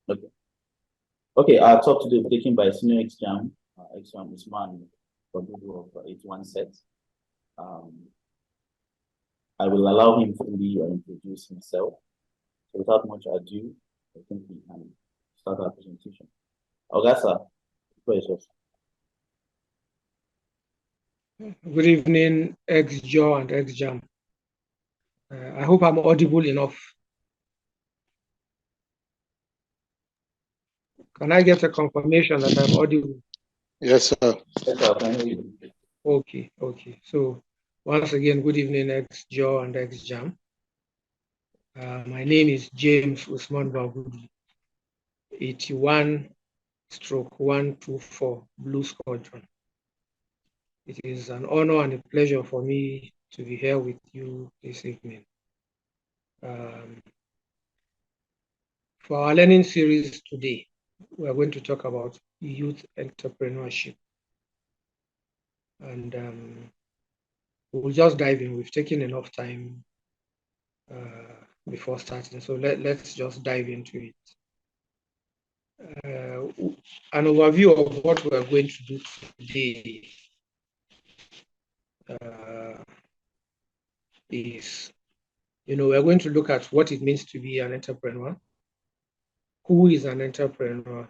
Okay. Okay, our talk today is taken by senior ExJAM, ExJAM Usman Bagudu of 81 Set. Um, I will allow him to introduce himself. So without much ado, I think we can start our presentation. Augasa, yours. Good evening, ExJAW and ExJAM. I hope I'm audible enough. Can I get a confirmation that I'm audible? Yes, sir. Yes, sir, I can hear you. Okay. So once again, good evening, ExJAW and ExJAM. My name is James Usman Bagudu, 81/124 Blue Squadron. It is an honor and a pleasure for me to be here with you this evening. For our learning series today, we are going to talk about youth entrepreneurship. And we'll just dive in. We've taken enough time before starting, so let's just dive into it. An overview of what we're going to do today is, we're going to look at what it means to be an entrepreneur. Who is an entrepreneur?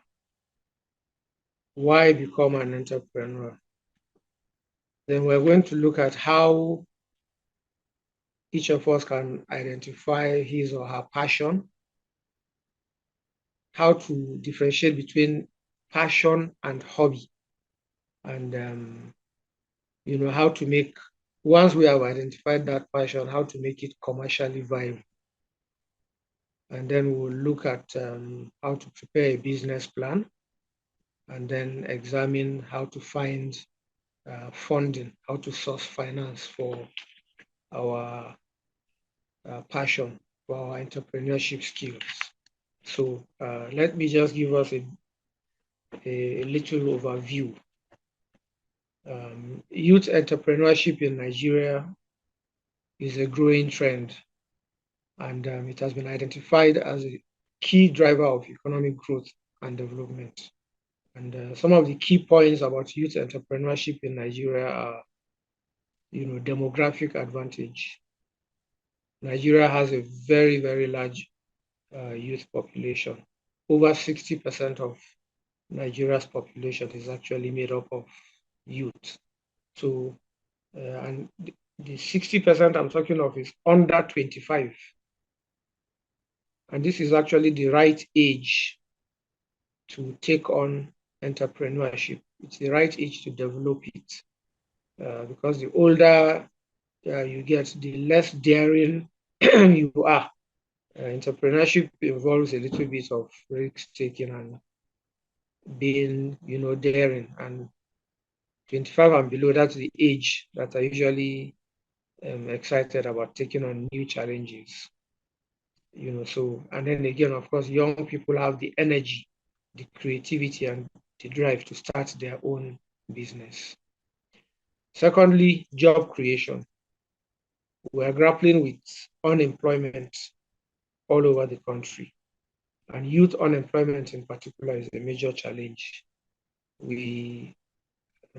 Why become an entrepreneur? Then we're going to look at how each of us can identify his or her passion, how to differentiate between passion and hobby, and how to make, once we have identified that passion, how to make it commercially viable. And then we'll look at how to prepare a business plan, and then examine how to find funding, how to source finance for our passion, for our entrepreneurship skills. So let me just give us a little overview. Youth entrepreneurship in Nigeria is a growing trend, and it has been identified as a key driver of economic growth and development. And some of the key points about youth entrepreneurship in Nigeria are, demographic advantage. Nigeria has a very, very large youth population. Over 60% of Nigeria's population is actually made up of youth. So, and the 60% I'm talking of is under 25. And this is actually the right age to take on entrepreneurship. It's the right age to develop it, because the older you get, the less daring you are. Entrepreneurship involves a little bit of risk taking and being, daring. And 25 and below, that's the age that I usually am excited about taking on new challenges. So, and then again, of course, young people have the energy, the creativity, and the drive to start their own business. Secondly, job creation. We are grappling with unemployment all over the country, and youth unemployment in particular is a major challenge. We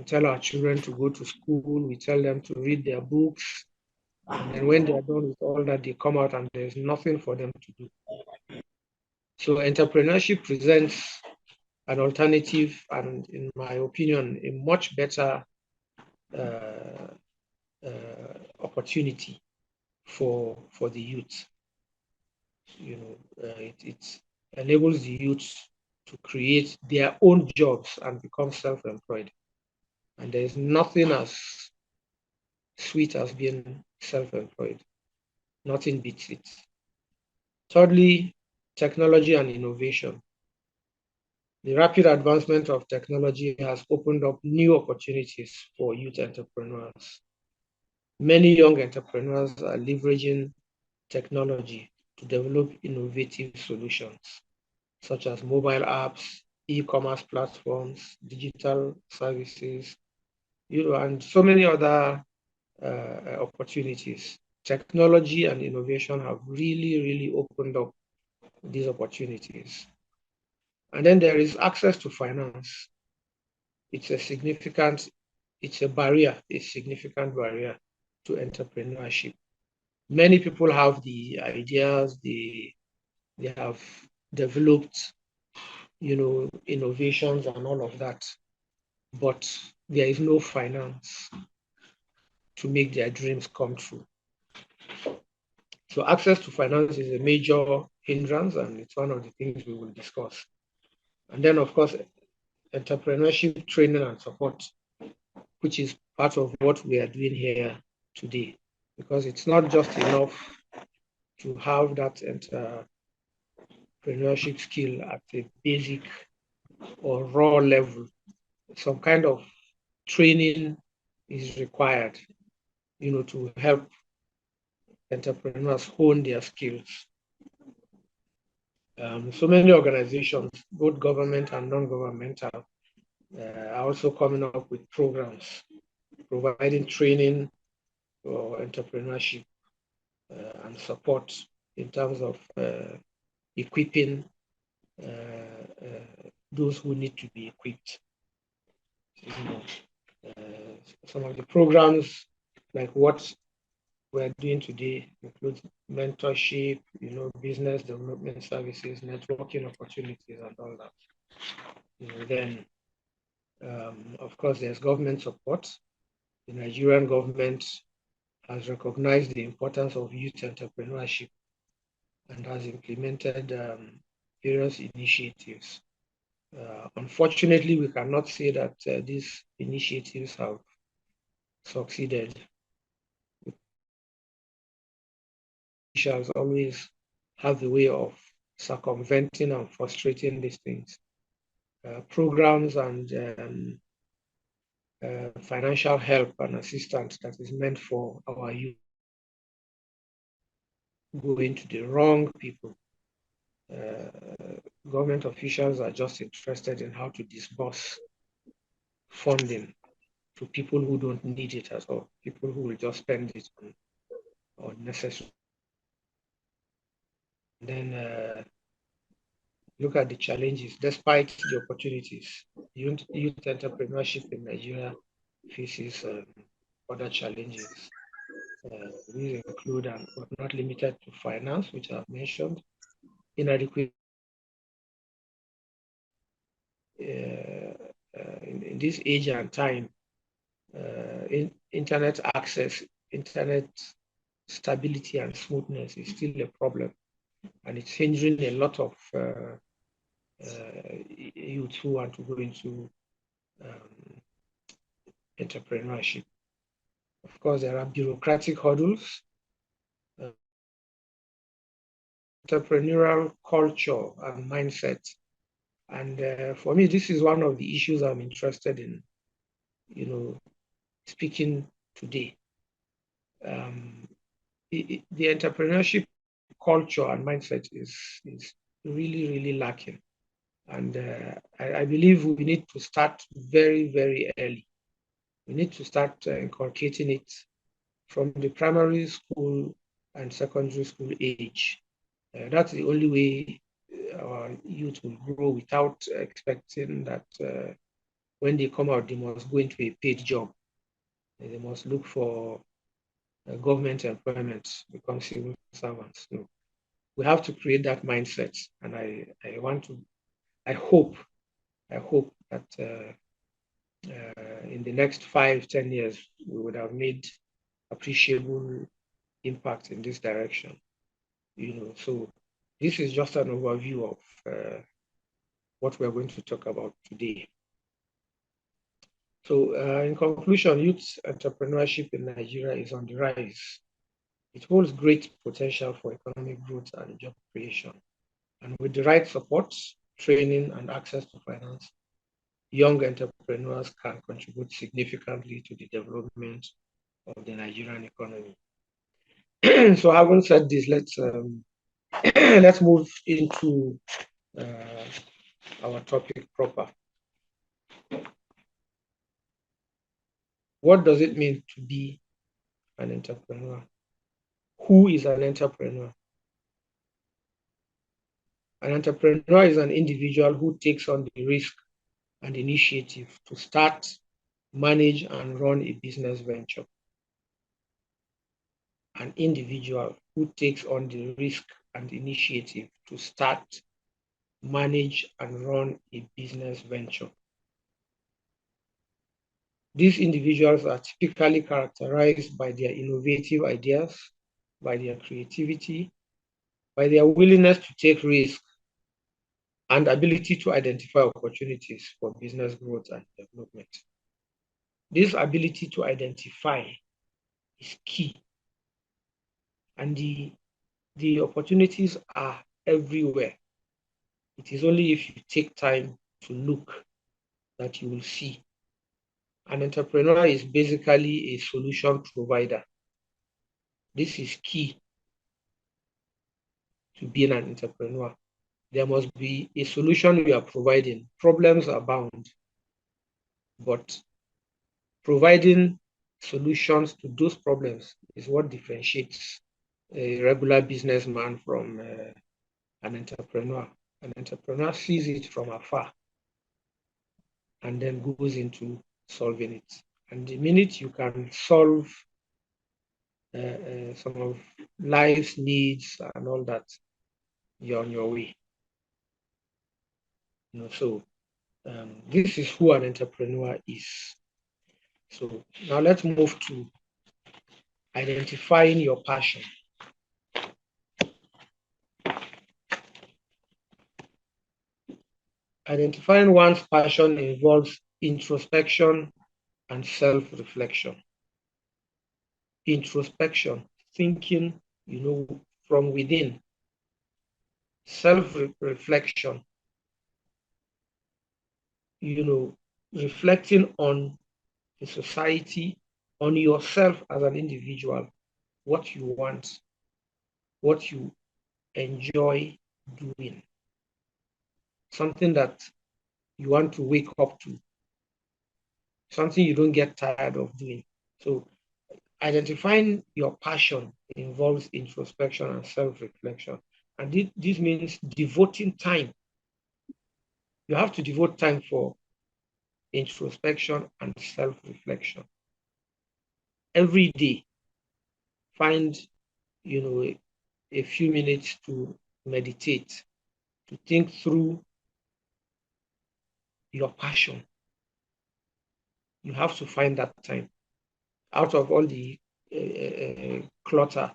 tell our children to go to school, we tell them to read their books, and then when they're done with all that, they come out and there's nothing for them to do. So entrepreneurship presents an alternative, and in my opinion, a much better opportunity for the youth. It enables the youth to create their own jobs and become self-employed. And there's nothing as sweet as being self-employed. Nothing beats it. Thirdly, technology and innovation. The rapid advancement of technology has opened up new opportunities for youth entrepreneurs. Many young entrepreneurs are leveraging technology to develop innovative solutions, such as mobile apps, e-commerce platforms, digital services, and so many other opportunities. Technology and innovation have really, really opened up these opportunities. And then there is access to finance. It's a significant, it's a barrier, a significant barrier to entrepreneurship. Many people have the ideas, they have developed, innovations and all of that, but there is no finance to make their dreams come true. So access to finance is a major hindrance, and it's one of the things we will discuss. And then, of course, entrepreneurship training and support, which is part of what we are doing here today, because it's not just enough to have that entrepreneurship skill at a basic or raw level. Some kind of training is required, to help entrepreneurs hone their skills. So many organizations, both government and non-governmental, are also coming up with programs providing training for entrepreneurship and support in terms of equipping those who need to be equipped. Some of the programs, like what we're doing today, include mentorship, business development services, networking opportunities, and all that. Then, of course, there's government support. The Nigerian government has recognized the importance of youth entrepreneurship and has implemented various initiatives. Unfortunately, we cannot say that these initiatives have succeeded. Officials always have the way of circumventing and frustrating these things. Programs and financial help and assistance that is meant for our youth going to the wrong people. Government officials are just interested in how to disburse funding to people who don't need it at all, people who will just spend it on unnecessary. Then look at the challenges. Despite the opportunities, youth entrepreneurship in Nigeria faces other challenges. These include, but not limited to, finance, which I've mentioned, inadequate in this age and time, internet access, internet stability and smoothness is still a problem, and it's hindering a lot of youth who want to go into entrepreneurship. Of course, there are bureaucratic hurdles, entrepreneurial culture and mindset. And for me, this is one of the issues I'm interested in, speaking today. The entrepreneurship culture and mindset is really, really lacking. And I believe we need to start very, very early. We need to start inculcating it from the primary school and secondary school age. That's the only way our youth will grow, without expecting that when they come out, they must go into a paid job. They must look for government employment, become civil servants. No. We have to create that mindset. And I hope that in the next 5-10 years, we would have made appreciable impact in this direction. So this is just an overview of what we're going to talk about today. So in conclusion, youth entrepreneurship in Nigeria is on the rise. It holds great potential for economic growth and job creation. And with the right support, training, and access to finance, young entrepreneurs can contribute significantly to the development of the Nigerian economy. So having said this, let's move into our topic proper. What does it mean to be an entrepreneur? Who is an entrepreneur? An entrepreneur is an individual who takes on the risk and initiative to start, manage, and run a business venture. An individual who takes on the risk and initiative to start, manage, and run a business venture. These individuals are typically characterized by their innovative ideas, by their creativity, by their willingness to take risks, and ability to identify opportunities for business growth and development. This ability to identify is key, and the opportunities are everywhere. It is only if you take time to look that you will see. An entrepreneur is basically a solution provider. This is key to being an entrepreneur. There must be a solution we are providing. Problems abound, but providing solutions to those problems is what differentiates a regular businessman from an entrepreneur. An entrepreneur sees it from afar and then goes into solving it. And the minute you can solve some of life's needs and all that, you're on your way. So this is who an entrepreneur is. So now let's move to identifying your passion. Identifying one's passion involves introspection and self-reflection. Introspection, thinking, from within. Self-reflection, reflecting on the society, on yourself as an individual, what you want, what you enjoy doing, something that you want to wake up to, something you don't get tired of doing. So identifying your passion involves introspection and self-reflection. And this means devoting time. You have to devote time for introspection and self-reflection. Every day, find, a few minutes to meditate, to think through your passion. You have to find that time out of all the clutter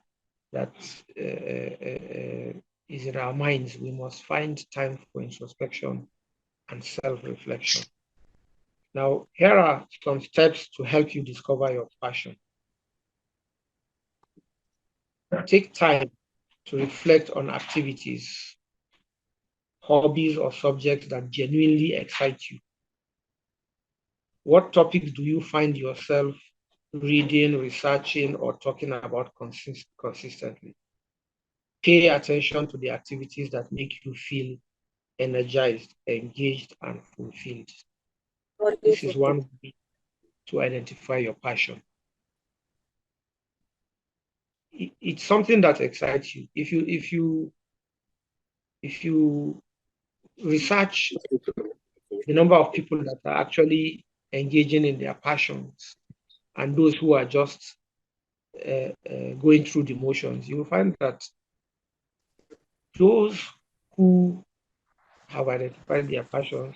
that is in our minds. We must find time for introspection and self-reflection. Now, here are some steps to help you discover your passion. Take time to reflect on activities, hobbies, or subjects that genuinely excite you. What topics do you find yourself reading, researching, or talking about consistently? Pay attention to the activities that make you feel energized, engaged, and fulfilled. This is one way to identify your passion. It's something that excites you. If you research the number of people that are actually engaging in their passions and those who are just going through the motions, you will find that those who have identified their passions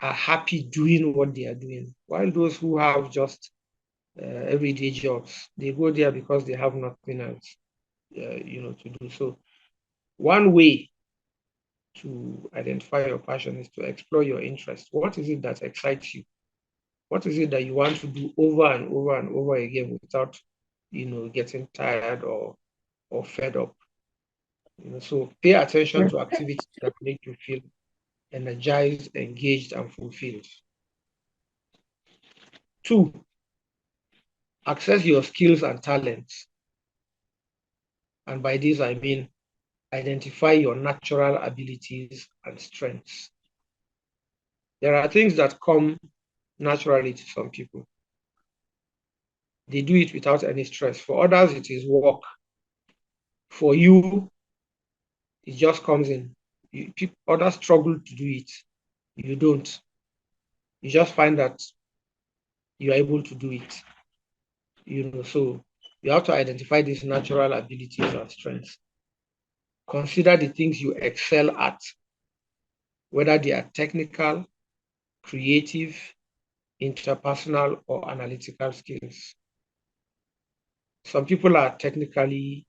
are happy doing what they are doing, while those who have just everyday jobs, they go there because they have nothing else, to do. So one way to identify your passion is to explore your interest. What is it that excites you? What is it that you want to do over and over and over again without, getting tired or fed up? So pay attention to activities that make you feel energized, engaged, and fulfilled. 2, access your skills and talents. And by this, I mean identify your natural abilities and strengths. There are things that come naturally to some people. They do it without any stress. For others, it is work. For you, it just comes in Others struggle to do it. You don't. You just find that you are able to do it. So you have to identify these natural abilities and strengths. Consider the things you excel at, whether they are technical, creative, interpersonal, or analytical skills. Some people are technically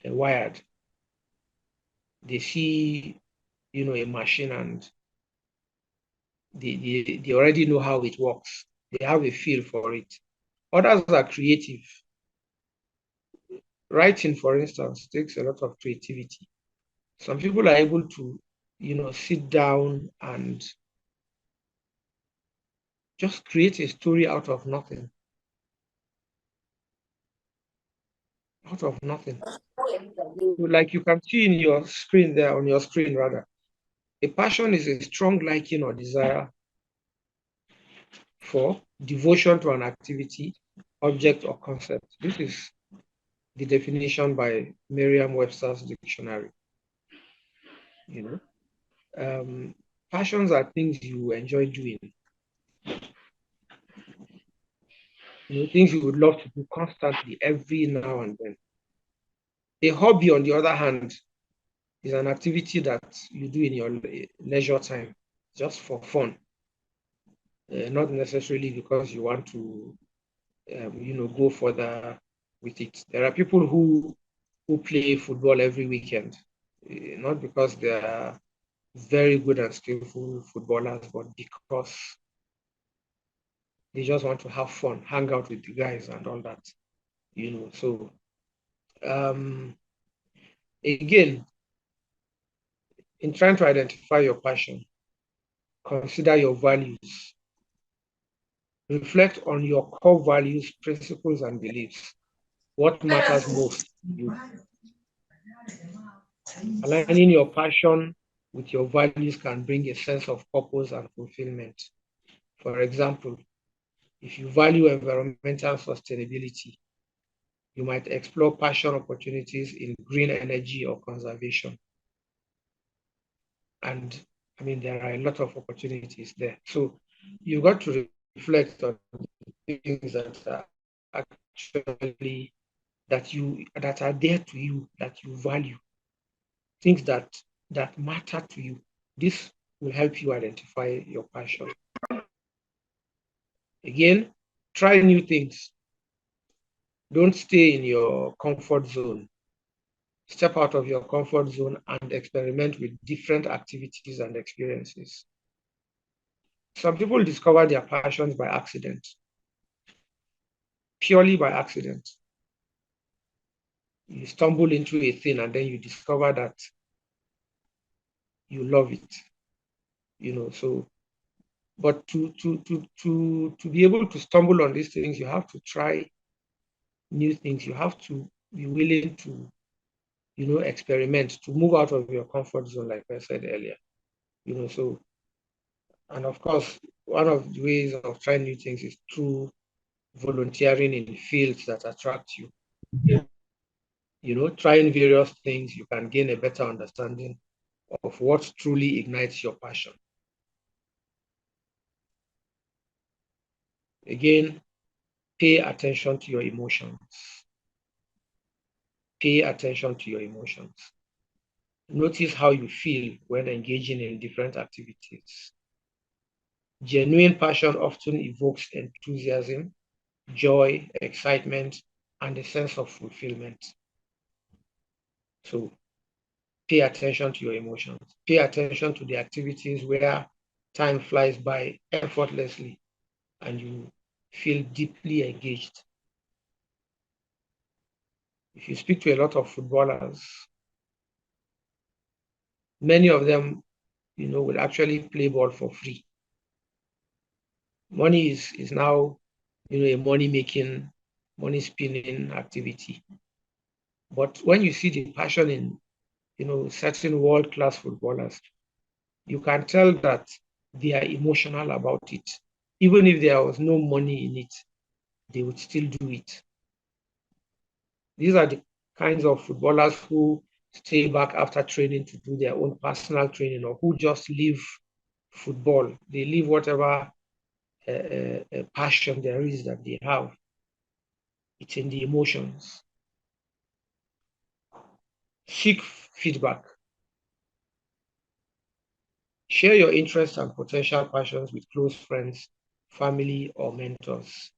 wired. They see, a machine and they already know how it works. They have a feel for it. Others are creative. Writing, for instance, takes a lot of creativity. Some people are able to, sit down and just create a story out of nothing. Out of nothing. Like you can see in your screen there, on your screen rather. A passion is a strong liking or desire for devotion to an activity, object, or concept. This is the definition by Merriam-Webster's dictionary. Passions are things you enjoy doing. Things you would love to do constantly every now and then. A hobby, on the other hand, is an activity that you do in your leisure time, just for fun, not necessarily because you want to, go further with it. There are people who play football every weekend, not because they are very good and skillful footballers, but because they just want to have fun, hang out with the guys and all that, So again, in trying to identify your passion, consider your values. Reflect on your core values, principles, and beliefs. What matters most to you? Aligning your passion with your values can bring a sense of purpose and fulfillment. For example, if you value environmental sustainability, you might explore passion opportunities in green energy or conservation. And there are a lot of opportunities there. So you've got to reflect on things that are actually that are there to you, that you value, things that matter to you. This will help you identify your passion. Again, try new things. Don't stay in your comfort zone. Step out of your comfort zone and experiment with different activities and experiences. Some people discover their passions by accident, purely by accident. You stumble into a thing and then you discover that you love it. But to be able to stumble on these things, you have to try new things. You have to be willing to, experiment, to move out of your comfort zone, like I said earlier. And of course, one of the ways of trying new things is through volunteering in fields that attract you. Trying various things, you can gain a better understanding of what truly ignites your passion. Again, pay attention to your emotions. Pay attention to your emotions. Notice how you feel when engaging in different activities. Genuine passion often evokes enthusiasm, joy, excitement, and a sense of fulfillment. So pay attention to your emotions. Pay attention to the activities where time flies by effortlessly and you feel deeply engaged. If you speak to a lot of footballers, many of them, will actually play ball for free. Money is now, a money-making, money-spinning activity. But when you see the passion in, certain world-class footballers, you can tell that they are emotional about it. Even if there was no money in it, they would still do it. These are the kinds of footballers who stay back after training to do their own personal training, or who just leave football. They leave whatever passion there is that they have. It's in the emotions. Seek feedback. Share your interests and potential passions with close friends, family, or mentors.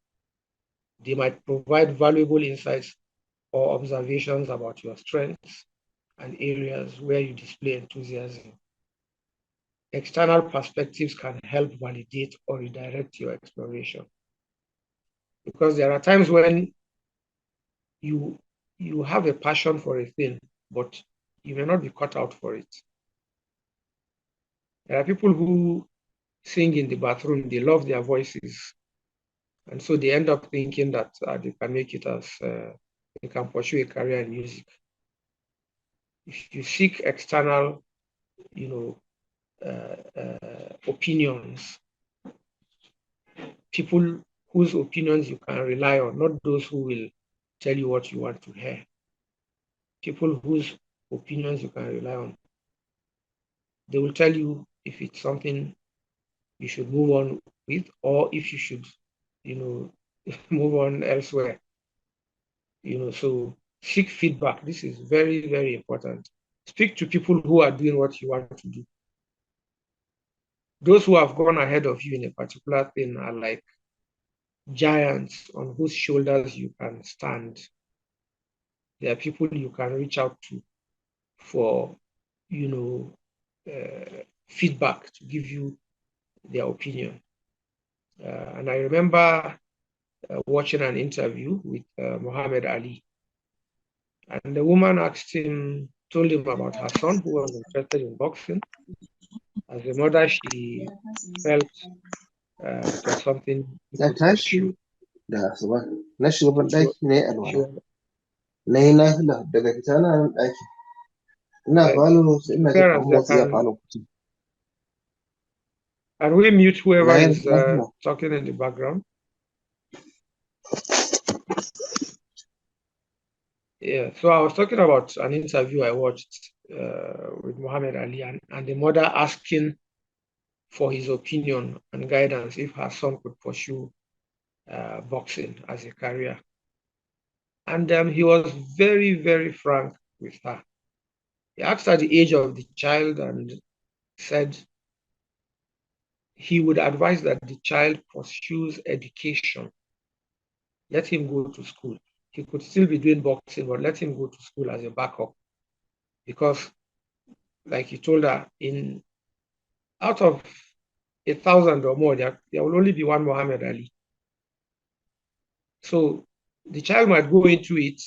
They might provide valuable insights or observations about your strengths and areas where you display enthusiasm. External perspectives can help validate or redirect your exploration. Because there are times when you have a passion for a thing, but you may not be cut out for it. There are people who sing in the bathroom, they love their voices, and so they end up thinking that they can make it as they can pursue a career in music. If you seek external, opinions, people whose opinions you can rely on, not those who will tell you what you want to hear. People whose opinions you can rely on. They will tell you if it's something you should move on with, or if you should, move on elsewhere. So seek feedback. This is very, very important. Speak to people who are doing what you want to do. Those who have gone ahead of you in a particular thing are like giants on whose shoulders you can stand. There are people you can reach out to for, feedback, to give you their opinion. And I remember watching an interview with Muhammad Ali. And the woman told him about her son who was interested in boxing. As a mother, she felt it was something he Da could tashi pursue. da asuba na shiga ban She, ɗaki na yi she alwala was, na yi nafila daga fita na nan ɗaki ina falo sai ina jin parents an that motsi a can, falon kucin and we mute na whoever yi is nafila talking in the background. Yeah, so I was talking about an interview I watched with Muhammad Ali, and the mother asking for his opinion and guidance if her son could pursue boxing as a career. And he was very, very frank with her. He asked her the age of the child and said he would advise that the child pursues education. Let him go to school. He could still be doing boxing, but let him go to school as a backup. Because, like he told her, out of 1,000 or more, there will only be one Muhammad Ali. So the child might go into it,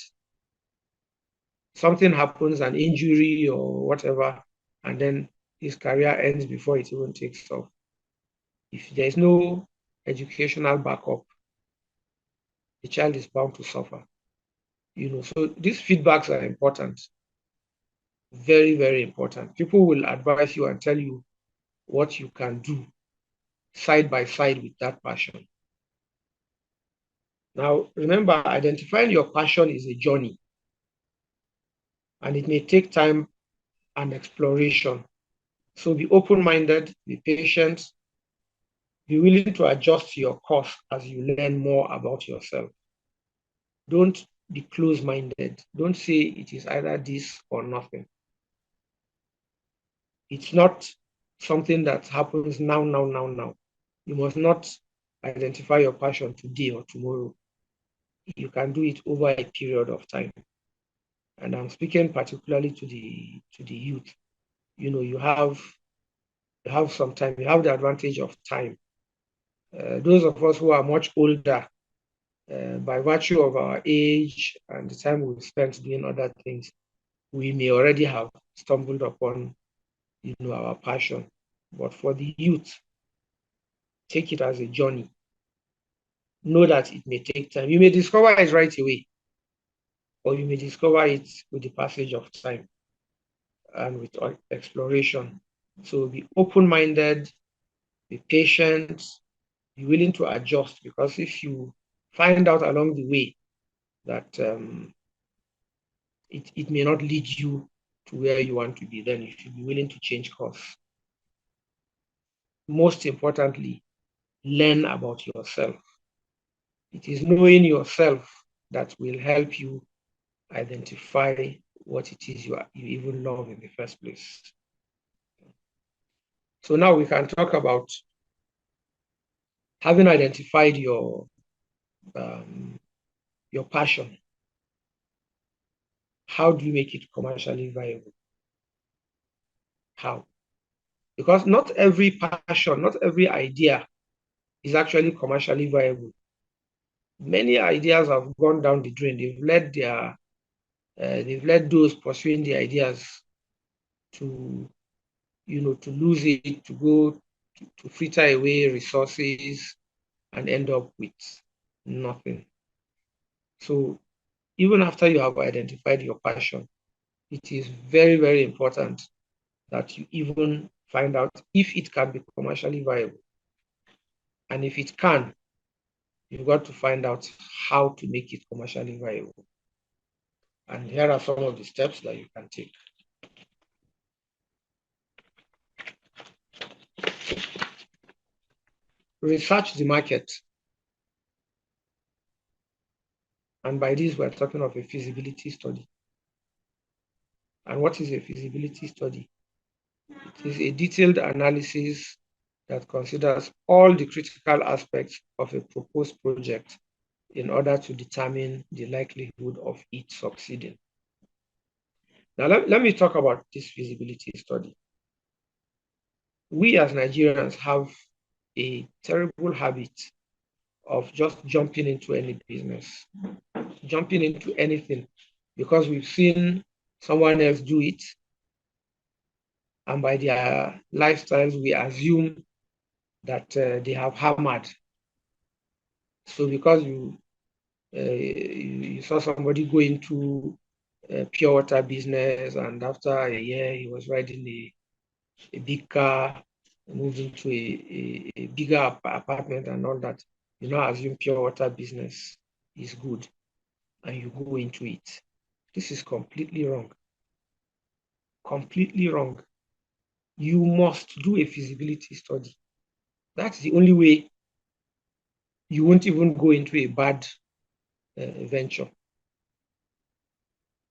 something happens, an injury or whatever, and then his career ends before it even takes off. If there is no educational backup, the child is bound to suffer. So these feedbacks are important. Very, very important. People will advise you and tell you what you can do side by side with that passion. Now, remember, identifying your passion is a journey, and it may take time and exploration. So be open-minded, be patient, be willing to adjust your course as you learn more about yourself. Don't be close-minded. Don't say it is either this or nothing. It's not something that happens now. You must not identify your passion today or tomorrow. You can do it over a period of time. And I'm speaking particularly to the youth. You have some time. You have the advantage of time. Those of us who are much older, by virtue of our age and the time we've spent doing other things, we may already have stumbled upon, our passion. But for the youth, take it as a journey. Know that it may take time. You may discover it right away, or you may discover it with the passage of time and with exploration. So be open-minded, be patient, be willing to adjust, because if you find out along the way that it may not lead you to where you want to be, then you should be willing to change course. Most importantly, learn about yourself. It is knowing yourself that will help you identify what it is you even love in the first place. So now we can talk about having identified your passion. How do you make it commercially viable? How? Because not every passion, not every idea is actually commercially viable. Many ideas have gone down the drain. They've led those pursuing the ideas to, to lose it, to go to fritter away resources and end up with nothing. So even after you have identified your passion, it is very, very important that you even find out if it can be commercially viable. And if it can, you've got to find out how to make it commercially viable. And here are some of the steps that you can take. Research the market. And by this, we're talking of a feasibility study. And what is a feasibility study? It is a detailed analysis that considers all the critical aspects of a proposed project in order to determine the likelihood of it succeeding. Now, let me talk about this feasibility study. We as Nigerians have a terrible habit of just jumping into any business, jumping into anything, because we've seen someone else do it, and by their lifestyles, we assume that they have hammered. So because you saw somebody go into a pure water business, and after a year he was riding a big car, moved into a bigger apartment and all that, you now assume pure water business is good and you go into it. This is completely wrong. Completely wrong. You must do a feasibility study. That's the only way you won't even go into a bad venture.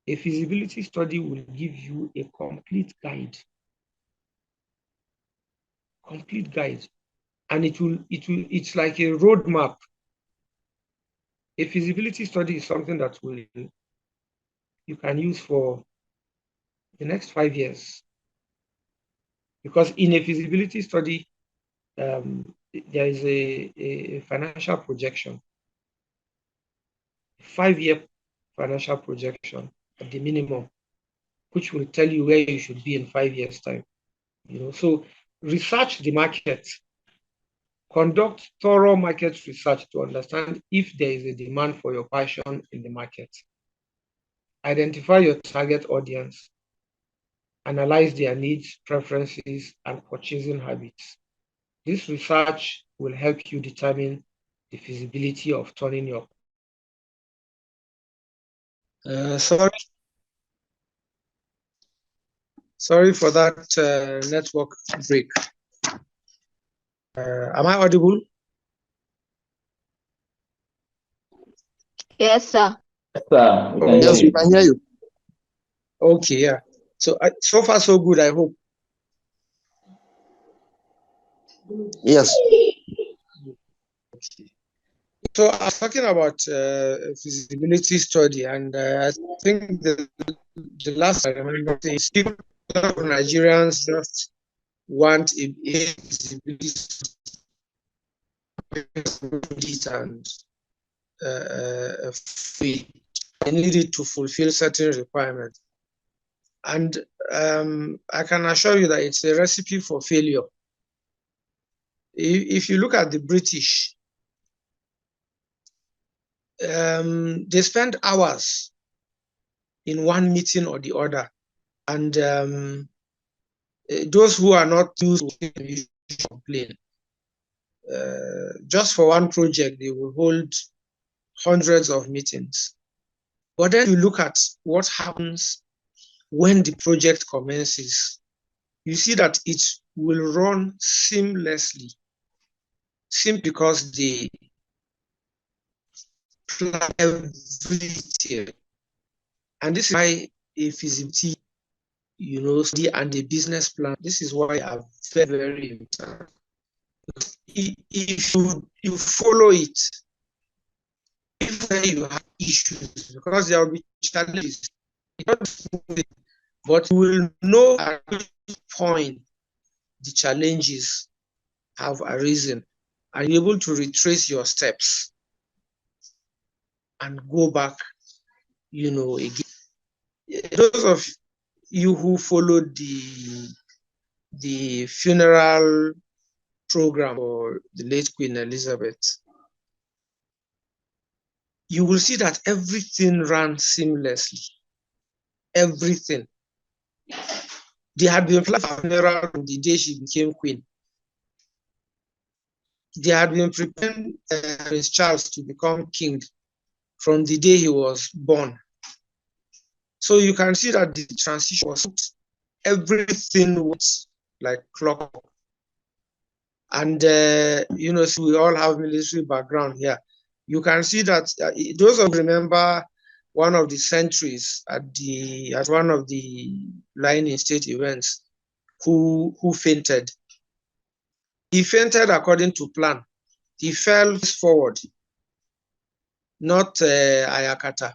A feasibility study will give you a complete guide. Complete guide. And it's like a roadmap. A feasibility study is something that you can use for the next 5 years. Because in a feasibility study, there is a financial projection, 5-year financial projection at the minimum, which will tell you where you should be in 5 years' time. So research the market, conduct thorough market research to understand if there is a demand for your passion in the market. Identify your target audience, analyze their needs, preferences, and purchasing habits. This research will help you determine the feasibility of turning your sorry for that network break. Am I audible? Yes, sir. Yes, we can hear you. Okay, yeah. So so far so good, I hope. Yes. Okay. So I was talking about feasibility study, and I think the last I remember is people, Nigerians just want a feasibility and they need it to fulfill certain requirements. And I can assure you that it's a recipe for failure. If you look at the British, they spend hours in one meeting or the other. And those who are not used to complain. Just for one project, they will hold hundreds of meetings. But then you look at what happens when the project commences, you see that it will run seamlessly, simply because they plan every detail. And this is why a feasibility, study and a business plan, this is why are very, very important. If you follow it, if you have issues, because there will be challenges, but you will know at which point the challenges have arisen, and you're able to retrace your steps and go back, again. Those of you who followed the funeral program for the late Queen Elizabeth, you will see that everything ran seamlessly. Everything. They had been planning for funeral from the day she became queen. They had been preparing Prince Charles to become king from the day he was born. So you can see that the transition was, everything was like clockwork. And, so we all have military background here. You can see that those of you remember one of the sentries at one of the Line State events who fainted. He fainted according to plan. He fell forward, not Ayakata.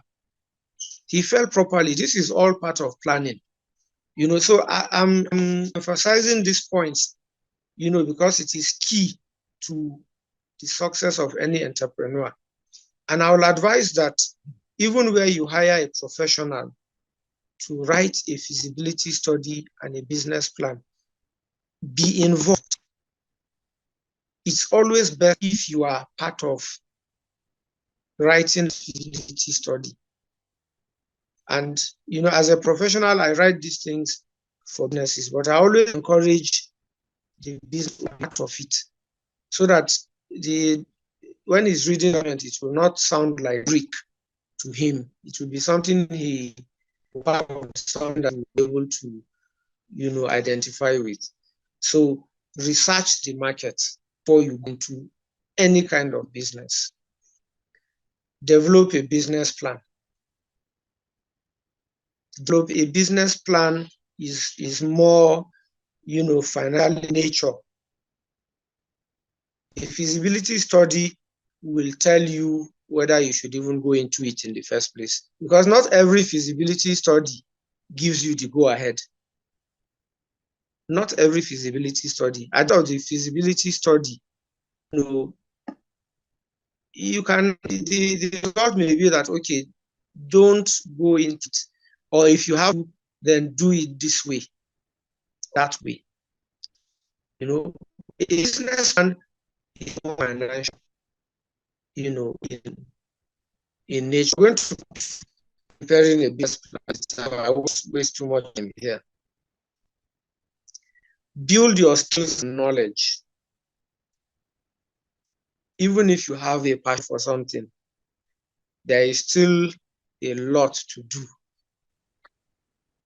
He fell properly. This is all part of planning. So I'm emphasizing these points, because it is key to the success of any entrepreneur. And I will advise that even where you hire a professional to write a feasibility study and a business plan, be involved. It's always best if you are part of writing feasibility study. And, as a professional, I write these things for businesses, but I always encourage the business part of it, so that when he's reading it will not sound like Greek to him. It will be something he will be able to, identify with. So research the market before you go into any kind of business. Develop a business plan. Develop a business plan is more, financial in nature. A feasibility study will tell you whether you should even go into it in the first place, because not every feasibility study gives you the go-ahead. Not every feasibility study. At the feasibility study, you can, the result may be that, okay, don't go into it, or if you have, then do it this way, that way. A business plan is more financial, in nature. I'm going to preparing a business plan. I won't waste too much time here. Build your skills and knowledge. Even if you have a passion for something, there is still a lot to do.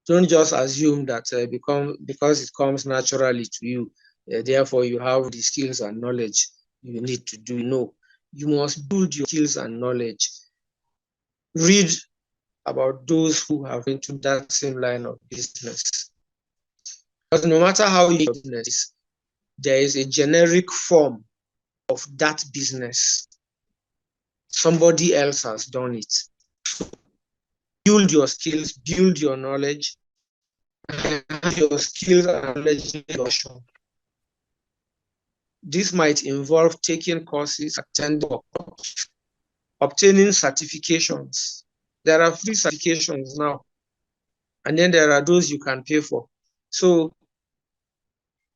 Don't just assume that because it comes naturally to you, therefore you have the skills and knowledge you need to do. No, you must build your skills and knowledge. Read about those who have into that same line of business. Because no matter how you business, there is a generic form of that business. Somebody else has done it. Build your skills, build your knowledge, and your skills and knowledge. This might involve taking courses, attending workshops, obtaining certifications. There are free certifications now, and then there are those you can pay for. So,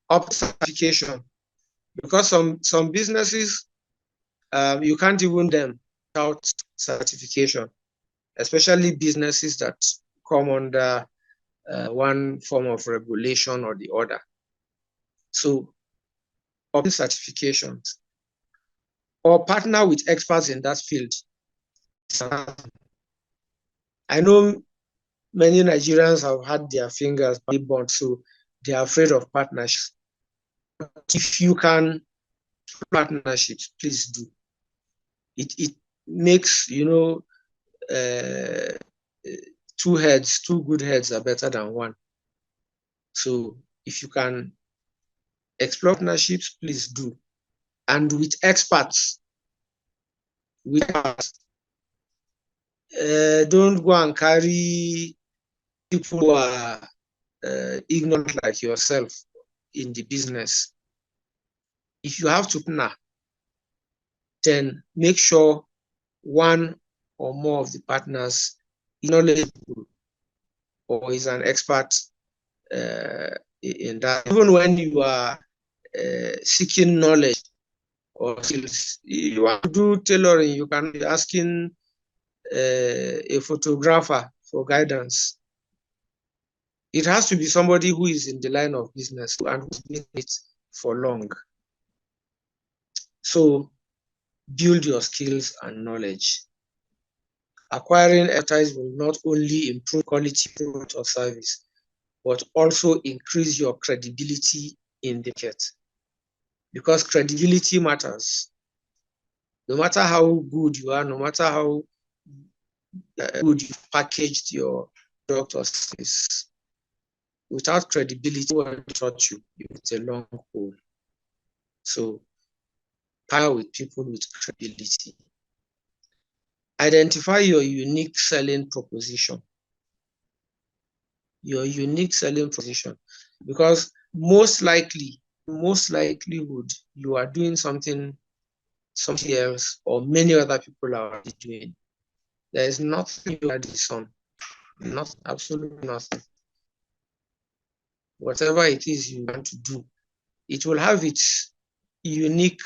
opt certification, because some businesses you can't even them without certification, especially businesses that come under one form of regulation or the other. So, opt certifications or partner with experts in that field. I know many Nigerians have had their fingers burnt, so they are afraid of partnerships. If you can partnerships, please do. It makes, two good heads are better than one. So if you can explore partnerships, please do. And with experts, don't go and carry people who are ignorant like yourself in the business. If you have to partner, then make sure one or more of the partners is knowledgeable or is an expert in that. Even when you are seeking knowledge or skills, you want to do tailoring, you can be asking a photographer for guidance. It has to be somebody who is in the line of business and who's been in it for long. So build your skills and knowledge. Acquiring expertise will not only improve quality product or service, but also increase your credibility in the market. Because credibility matters. No matter how good you are, no matter how good you've packaged your product or service, without credibility, no one will trust you. It's a long haul. So, partner with people with credibility. Identify your unique selling proposition. Your unique selling proposition, because most likelihood you are doing something else or many other people are already doing. There is nothing you add this on, not absolutely nothing. Whatever it is you want to do, it will have its unique,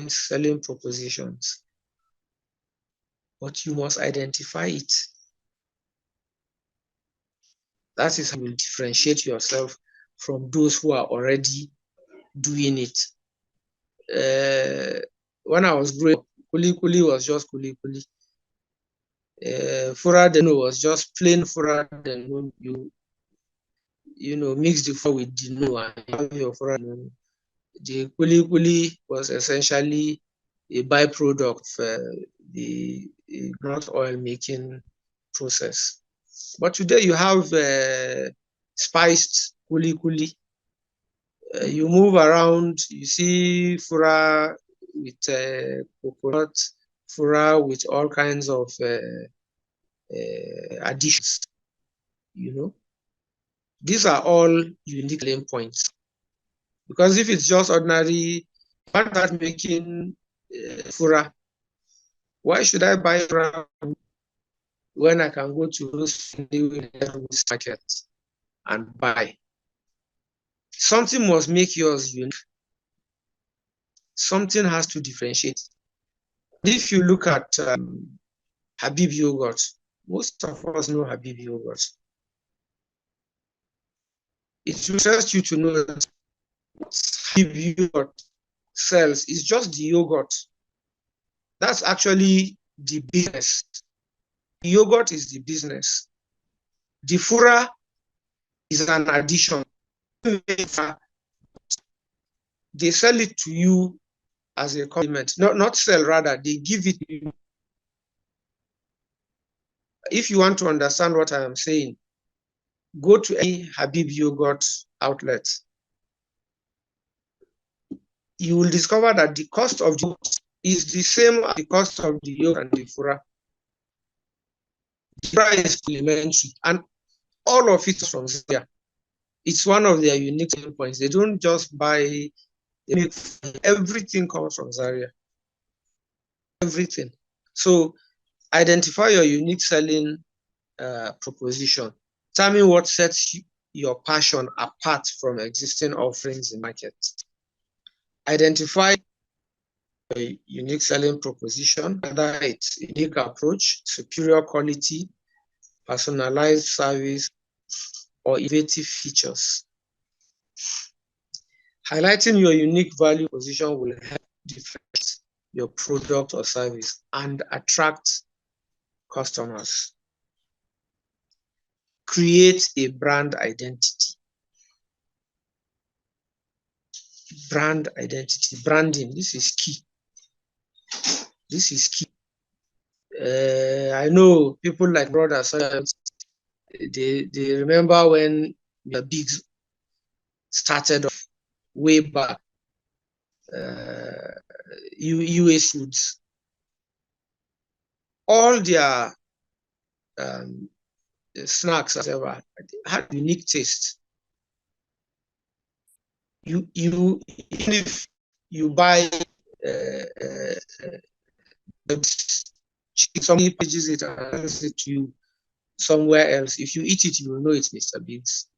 selling propositions. But you must identify it. That is how you will differentiate yourself from those who are already doing it. When I was growing up, kuli kuli was just kuli kuli. Fura deno was just plain fura deno. You mix the fura with the no and you have your fura deno. The kuli kuli was essentially a byproduct of the groundnut oil making process. But today you have spiced kuli kuli. You move around, you see fura with coconut, fura with all kinds of additions. These are all unique selling points. Because if it's just ordinary, one that making fura, why should I buy fura when I can go to those market and buy? Something must make yours unique. Something has to differentiate. If you look at Habib yogurt, most of us know Habib yogurt. It will interest you to know that what Habib yogurt sells is just the yogurt. That's actually the business. The yogurt is the business. The fura is an addition. They sell it to you as a compliment. Not sell, rather, they give it to you. If you want to understand what I am saying, go to any Habib yogurt outlet. You will discover that the cost of the yogurt is the same as the cost of the yogurt and the fura. The fura is complementary, and all of it is from Zaria. It's one of their unique selling points. They don't just buy, they make everything comes from Zaria. Everything. So identify your unique selling proposition. Tell me what sets your passion apart from existing offerings in market. Identify a unique selling proposition, whether it's a unique approach, superior quality, personalized service, or innovative features. Highlighting your unique value proposition will help differentiate your product or service and attract customers. Create a brand identity. Brand identity, branding, this is key. This is key. I know people like brothers, they remember when the bigs started off way back, US foods. All their snacks, whatever, had unique taste. Even if you buy somebody pages it and sells it to you somewhere else, if you eat it, you will know it's Mr. Biggs.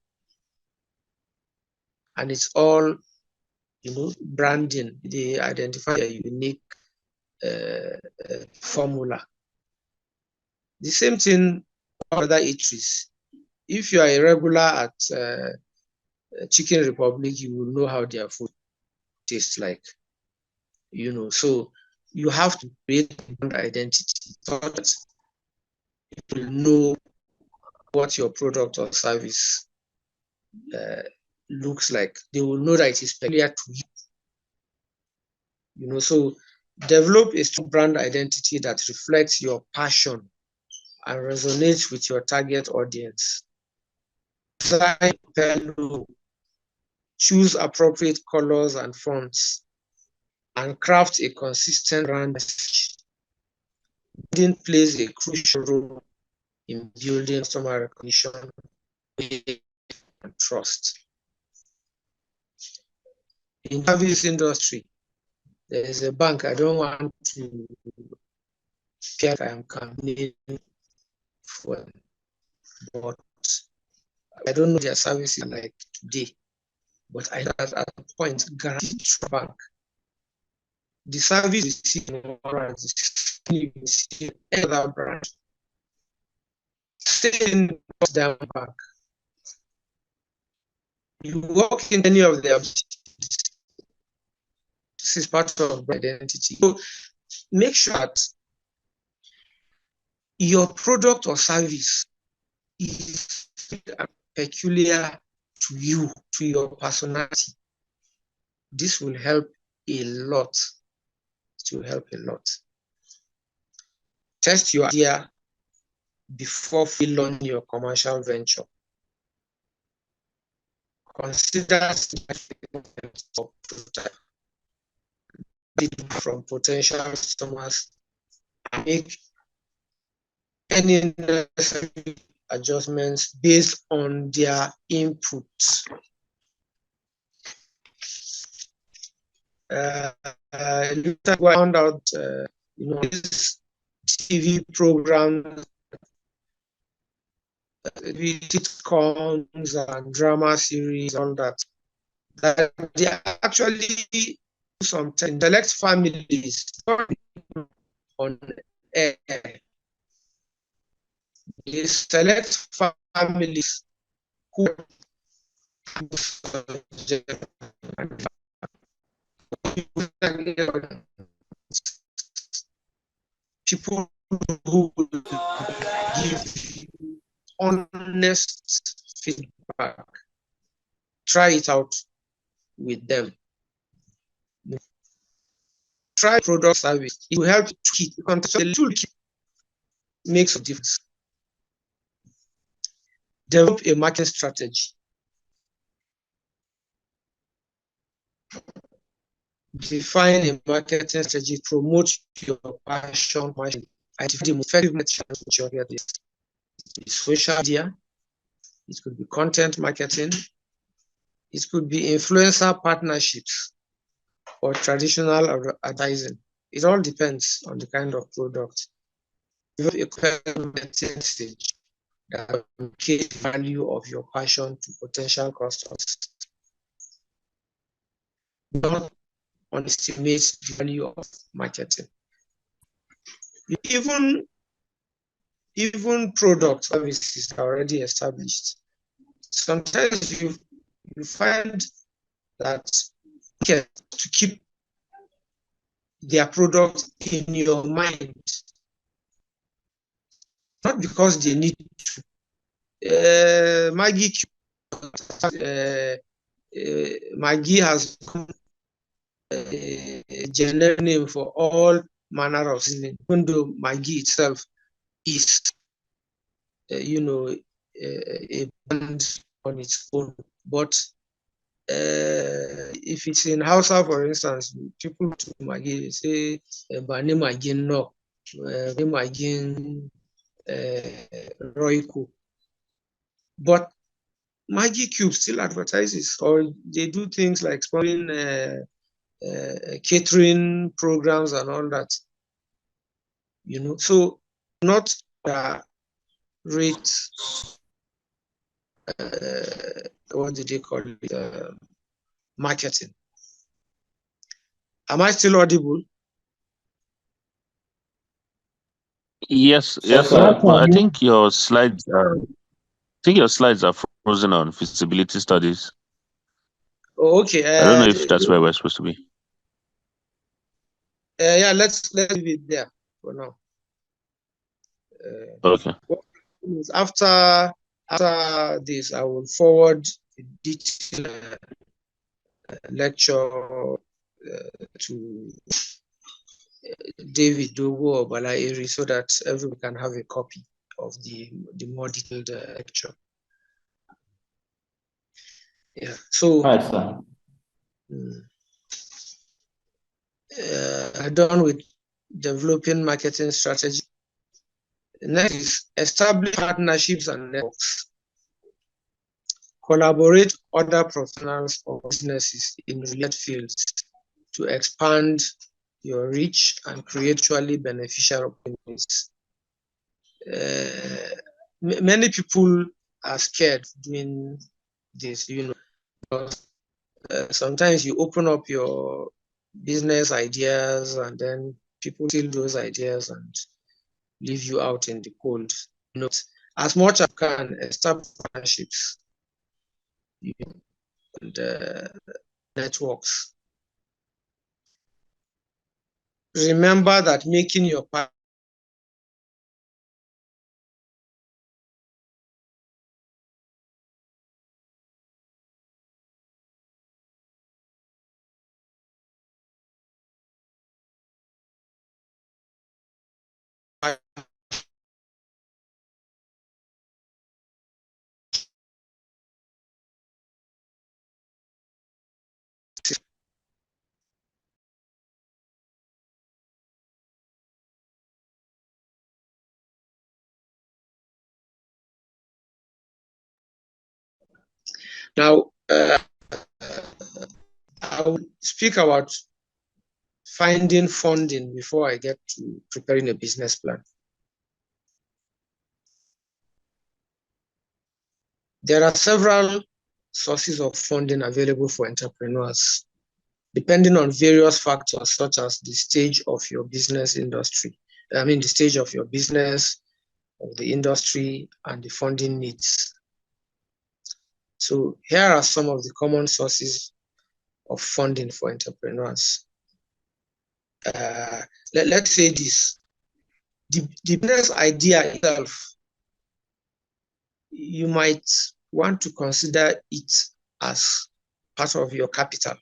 And it's all, branding. They identify a unique formula. The same thing for other eateries. If you are a regular at Chicken Republic, you will know how their food tastes like. So you have to create brand identity so that people know what your product or service looks like. They will know that it is peculiar to you. So develop a strong brand identity that reflects your passion and resonates with your target audience. Design logo, choose appropriate colors and fonts, and craft a consistent brand message. Branding plays a crucial role in building customer recognition and trust. In the service industry, there is a bank. I don't want to appear like I am campaigning for them, but I don't know their services like today. But I at a point guaranteed to bank. The service you see in any other branch. Stay in down bank. You walk in any of their, this is part of identity. So make sure that your product or service is peculiar to you, to your personality. This will help a lot. It will help a lot. Test your idea before filling your commercial venture. Consider from potential customers and make any necessary adjustments based on their input. I found out, this TV program, sitcoms and drama series, all that they actually sometimes select families on air. They select families who people who give honest feedback. Try it out with them. Try product service. It will help to keep the toolkit makes a difference. Develop a marketing strategy. Define a marketing strategy. Promote your passion. Identify the most effective marketing. It's social media. It could be content marketing. It could be influencer partnerships or traditional advertising. It all depends on the kind of product. You have a marketing stage that communicates the value of your passion to potential customers. Don't underestimate the value of marketing. Even product services are already established. Sometimes you find that to keep their product in your mind not because they need to. Maggie has a generic name for all manner of seasoning, even though Maggie itself is, a brand on its own. But if it's in Hausa, for instance, people to Maggi say Bani Maggi no, Maggi Royco. But Maggi Cube still advertises, or they do things like sponsoring catering programs and all that. So not rate what do they call it? Marketing. Am I still audible? Yes, Yes, sir. sir. But I think your slides are frozen on feasibility studies. Oh, okay. I don't know if that's where we're supposed to be. Yeah, let's leave it there for now. Okay. After this, I will forward the detailed lecture to David Dogo or Balairi so that everyone can have a copy of the more detailed lecture. Yeah. So. All right, sir. I'm done with developing marketing strategy. Next is establish partnerships and networks. Collaborate with other professionals or businesses in related fields to expand your reach and create mutually beneficial opportunities. Many people are scared doing this, because sometimes you open up your business ideas and then people steal those ideas and leave you out in the cold. As much as you can establish partnerships and networks. Remember that making your partner now, I will speak about finding funding before I get to preparing a business plan. There are several sources of funding available for entrepreneurs, depending on various factors such as the stage of your business industry. The stage of your business, of the industry, and the funding needs. So here are some of the common sources of funding for entrepreneurs. Let's say this, the business idea itself, you might want to consider it as part of your capital.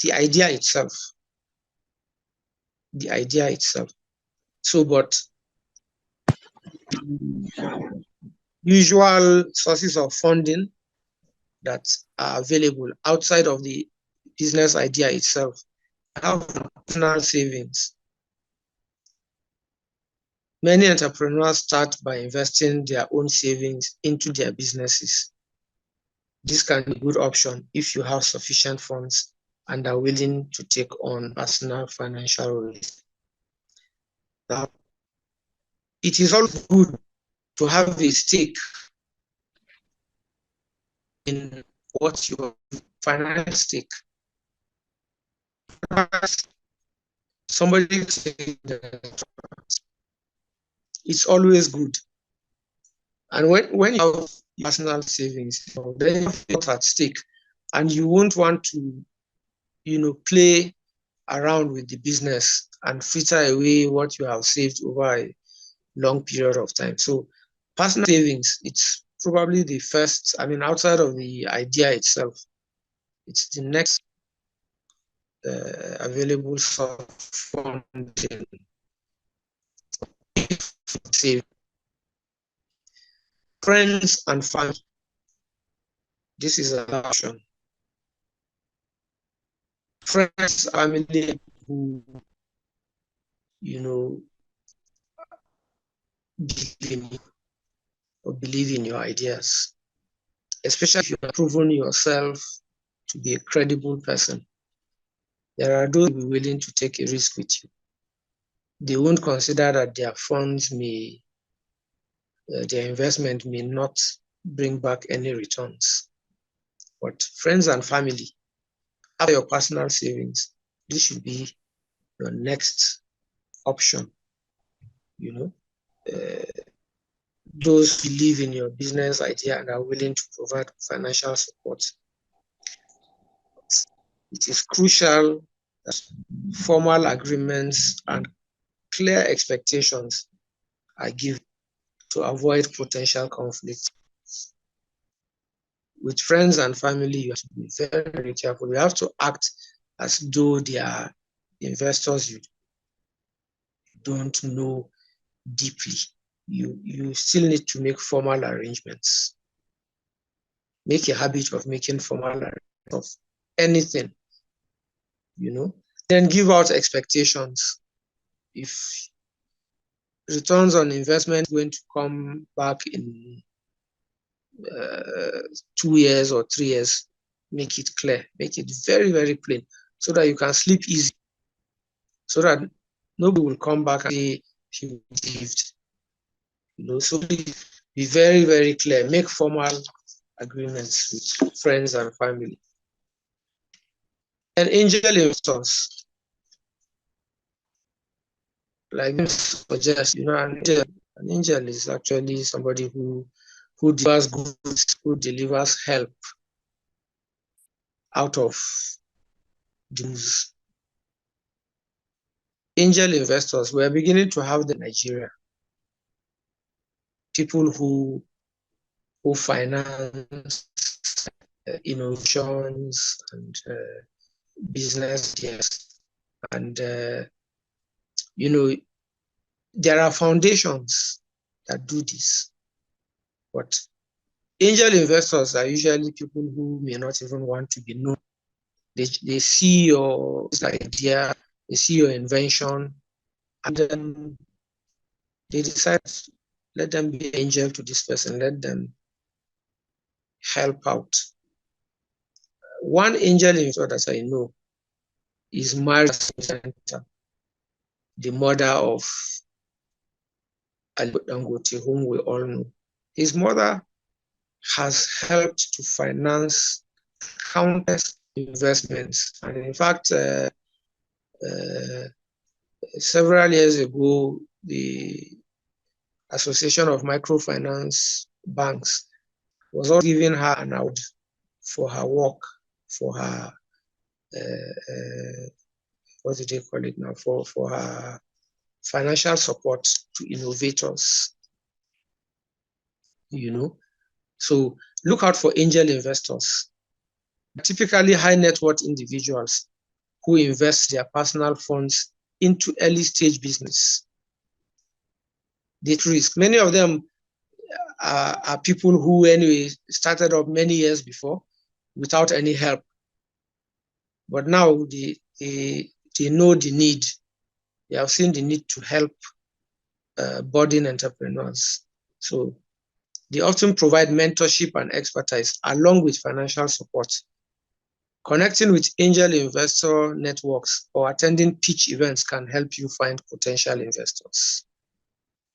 The idea itself. So, but usual sources of funding that are available outside of the business idea itself have personal savings. Many entrepreneurs start by investing their own savings into their businesses. This can be a good option if you have sufficient funds and are willing to take on personal financial risk. Now, it is also good to have a stake in what your financial stake. Somebody said that it's always good. And when you have personal savings, then you're at stake, and you won't want to, play around with the business and fritter away what you have saved over long period of time. So personal savings, it's probably the first, I mean, outside of the idea itself, it's the next available source of funding. Save. Friends and family. This is an option. Friends, family who, you know, believe in your ideas, especially if you have proven yourself to be a credible person. There are those who will be willing to take a risk with you. They won't consider that their funds may, their investment may not bring back any returns. But friends and family, after your personal savings, this should be your next option. You know, those who believe in your business idea and are willing to provide financial support. It is crucial that formal agreements and clear expectations are given to avoid potential conflict. With friends and family, you have to be very, very careful. You have to act as though they are investors you don't know deeply. You still need to make formal arrangements. Make a habit of making formal arrangements of anything, you know. Then give out expectations. If returns on investment going to come back in 2 years or 3 years, make it clear, make it very, very plain, so that you can sleep easy, so that nobody will come back and say you deceived. You know, so be very, very clear. Make formal agreements with friends and family. And angel investors, like this suggests, you know, an angel is actually somebody who delivers goods, who delivers help out of dues. Angel investors, we're beginning to have the Nigeria. People who finance innovations and business ideas. And, you know, there are foundations that do this. But angel investors are usually people who may not even want to be known. They see your idea, they see your invention, and then they decide, let them be an angel to this person, let them help out. One angel investor that I know is married to the mother of Ali Dangote, whom we all know. His mother has helped to finance countless investments. And in fact, several years ago, the Association of Microfinance Banks was also giving her an award for her work, for her, what do they call it now, for her financial support to innovators, you know. So look out for angel investors, typically high net worth individuals who invest their personal funds into early stage business. They risk. Many of them are people who anyway started up many years before without any help. But now they know the need. They have seen the need to help budding entrepreneurs. So they often provide mentorship and expertise along with financial support. Connecting with angel investor networks or attending pitch events can help you find potential investors.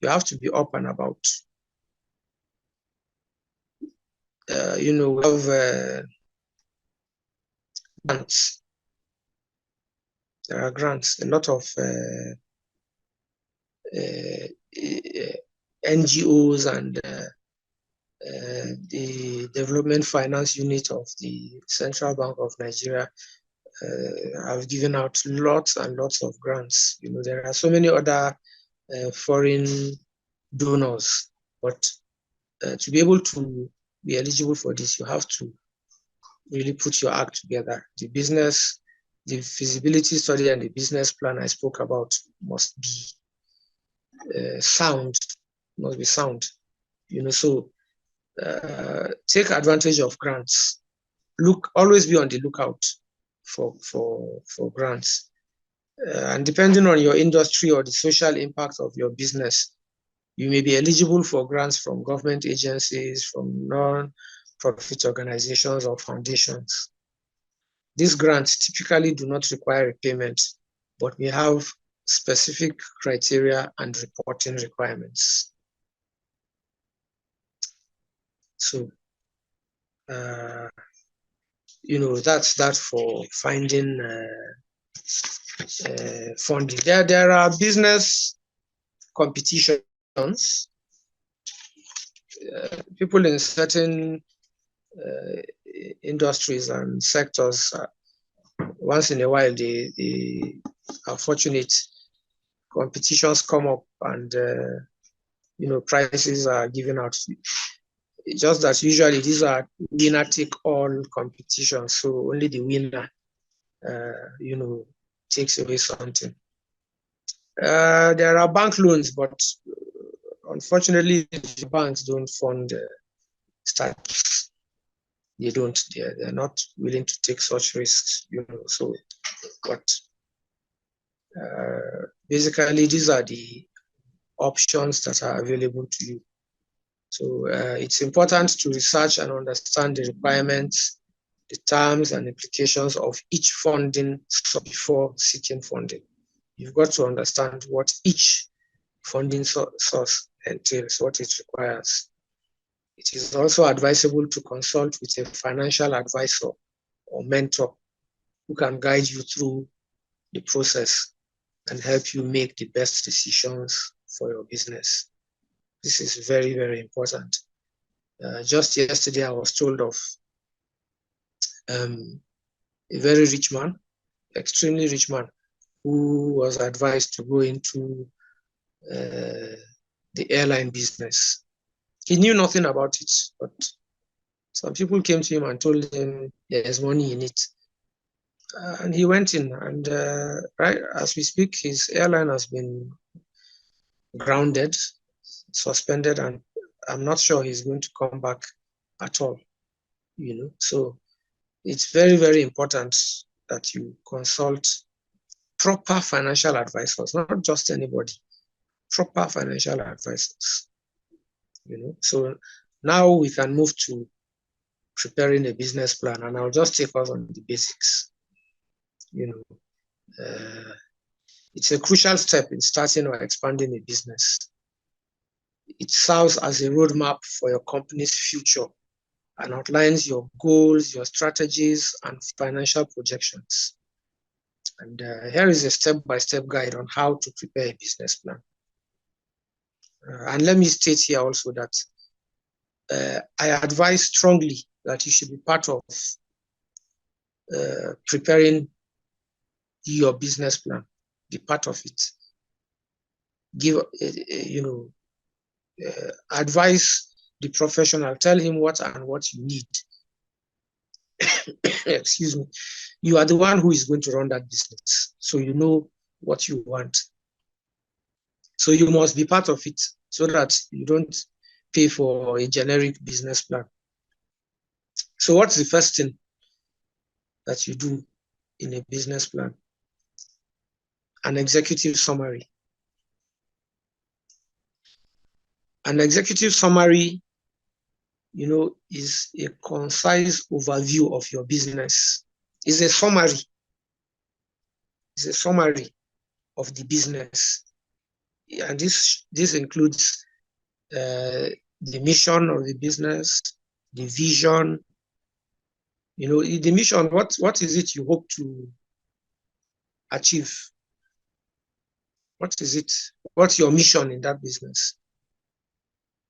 You have to be up and about. You know, we have grants. There are grants. A lot of NGOs and the Development Finance Unit of the Central Bank of Nigeria have given out lots and lots of grants. You know, there are so many other foreign donors. But to be able to be eligible for this, you have to really put your act together. The business, the feasibility study and the business plan I spoke about must be sound, so take advantage of grants. Always be on the lookout for grants. And depending on your industry or the social impact of your business, you may be eligible for grants from government agencies, from non-profit organizations or foundations. These grants typically do not require repayment, but may have specific criteria and reporting requirements. So, that's that for finding funding. There are business competitions. People in certain industries and sectors, once in a while, they are fortunate. Competitions come up and prizes are given out. It's just that usually these are winner-take-all competitions, so only the winner, takes away something. There are bank loans, but unfortunately, the banks don't fund startups. They don't. They're not willing to take such risks, So, but basically, these are the options that are available to you. So it's important to research and understand the requirements, the terms and implications of each funding before seeking funding. You've got to understand what each funding source entails, what it requires. It is also advisable to consult with a financial advisor or mentor who can guide you through the process and help you make the best decisions for your business. This is very, very important. Just yesterday, I was told of a very rich man, extremely rich man, who was advised to go into the airline business. He knew nothing about it, but some people came to him and told him there's money in it. And he went in, and right as we speak, his airline has been grounded, suspended, and I'm not sure he's going to come back at all. So it's very, very important that you consult proper financial advisors, not just anybody, proper financial advisors. So now we can move to preparing a business plan, and I'll just take us on the basics. It's a crucial step in starting or expanding a business. It serves as a roadmap for your company's future and outlines your goals, your strategies, and financial projections. And here is a step-by-step guide on how to prepare a business plan. And let me state here also that I advise strongly that you should be part of preparing your business plan. Be part of it. Give, advise the professional. Tell him what you need. Excuse me. You are the one who is going to run that business, so you know what you want. So you must be part of it, so that you don't pay for a generic business plan. So what's the first thing that you do in a business plan? An executive summary. An executive summary, is a concise overview of your business. It's a summary. It's a summary of the business. And this includes the mission of the business, the vision. The mission, what is it you hope to achieve? What is it? What's your mission in that business?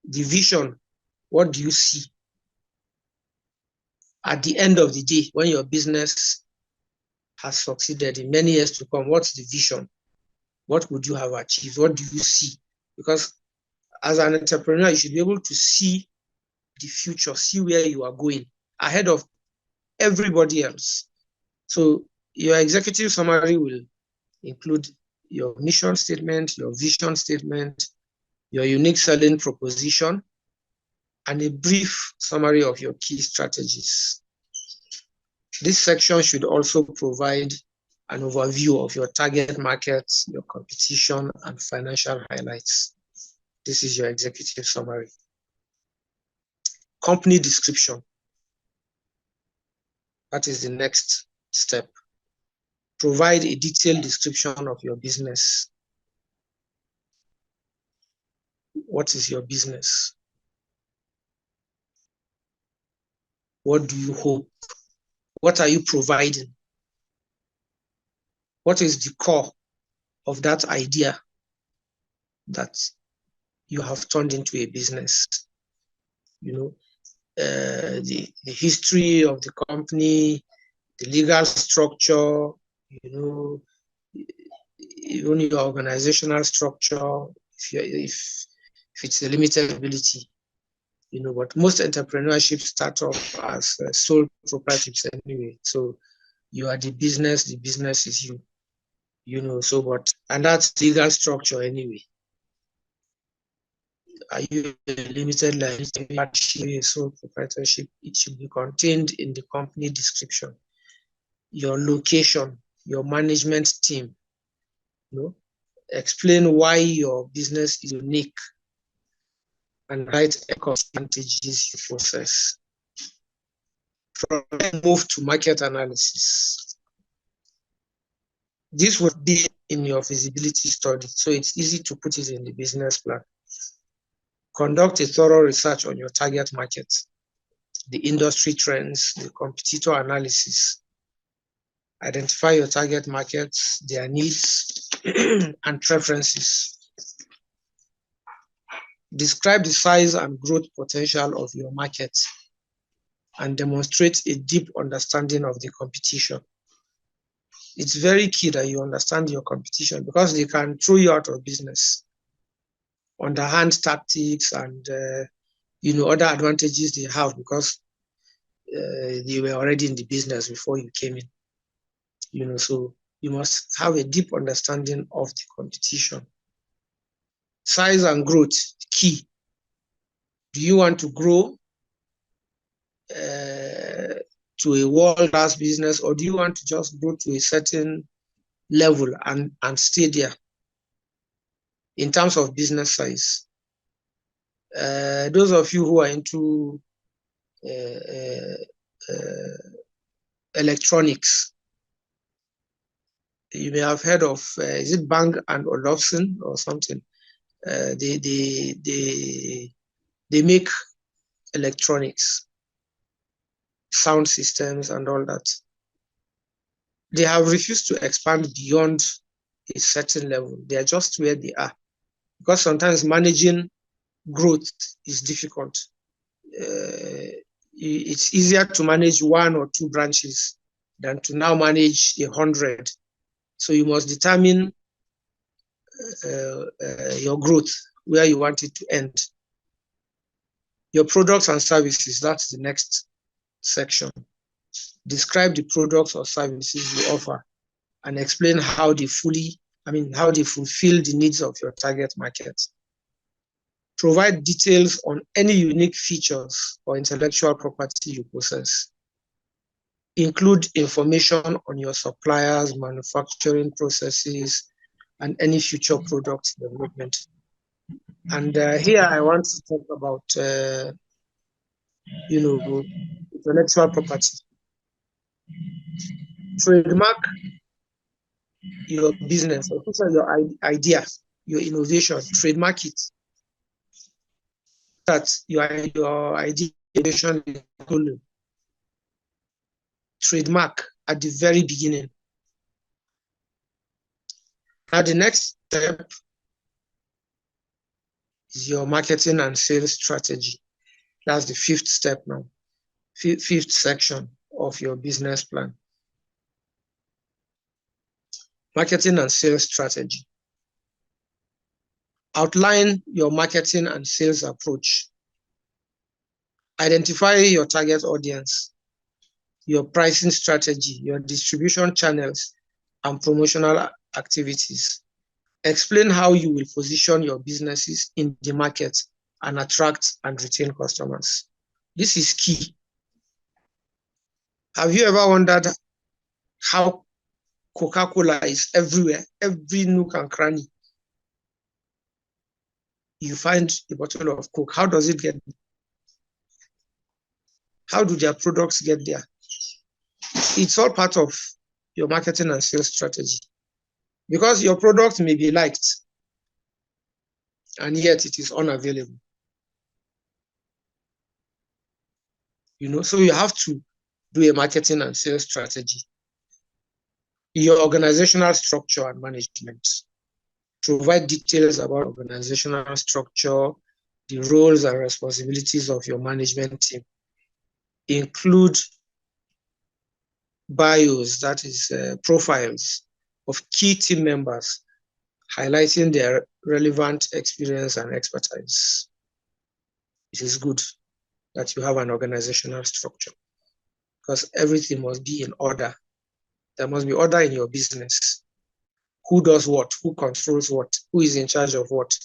The vision, what do you see? At the end of the day, when your business has succeeded in many years to come, what's the vision? What would you have achieved? What do you see? Because as an entrepreneur, you should be able to see the future, see where you are going ahead of everybody else. So your executive summary will include your mission statement, your vision statement, your unique selling proposition, and a brief summary of your key strategies. This section should also provide an overview of your target markets, your competition, and financial highlights. This is your executive summary. Company description. That is the next step. Provide a detailed description of your business. What is your business? What do you hope? What are you providing? What is the core of that idea that you have turned into a business? You know, the history of the company, the legal structure, you know, even your organizational structure, if it's a limited ability, you know, but most entrepreneurship start off as sole proprietorships anyway. So you are the business is you, you know, so what, and that's legal structure anyway. Are you a limited liability, a sole proprietorship? It should be contained in the company description. Your location, your management team, you know, explain why your business is unique and write advantages you possess. From then move to market analysis. This would be in your feasibility study, so it's easy to put it in the business plan. Conduct a thorough research on your target market, the industry trends, the competitor analysis. Identify your target markets, their needs, and preferences. Describe the size and growth potential of your market and demonstrate a deep understanding of the competition. It's very key that you understand your competition because they can throw you out of business. Underhand tactics and you know, other advantages they have because they were already in the business before you came in. You know, so you must have a deep understanding of the competition. Size and growth, key. Do you want to grow to a world-class business, or do you want to just go to a certain level and stay there in terms of business size? Those of you who are into electronics, you may have heard of, is it Bang and Olufsen or something? They make electronics, sound systems and all that. They have refused to expand beyond a certain level. They are just where they are. Because sometimes managing growth is difficult. It's easier to manage 1 or 2 branches than to now manage 100. So you must determine your growth, where you want it to end. Your products and services, that's the next section. Describe the products or services you offer and explain how they fulfill the needs of your target market. Provide details on any unique features or intellectual property you possess. Include information on your suppliers, manufacturing processes, and any future product development. And here I want to talk about, you know, intellectual property. Trademark your business, or your idea, your innovation, trademark it. That your idea, innovation is golden. Trademark at the very beginning. Now the next step is your marketing and sales strategy. That's the 5th step now, 5th section of your business plan. Marketing and sales strategy. Outline your marketing and sales approach. Identify your target audience, your pricing strategy, your distribution channels, and promotional activities. Explain how you will position your businesses in the market and attract and retain customers. This is key. Have you ever wondered how Coca-Cola is everywhere, every nook and cranny? You find a bottle of Coke. How does it get there? How do their products get there? It's all part of your marketing and sales strategy. Because your product may be liked, and yet it is unavailable. So you have to do a marketing and sales strategy. Your organizational structure and management. Provide details about organizational structure, the roles and responsibilities of your management team. Include bios, that is profiles of key team members, highlighting their relevant experience and expertise. It is good that you have an organizational structure because everything must be in order. There must be order in your business. Who does what? Who controls what? Who is in charge of what?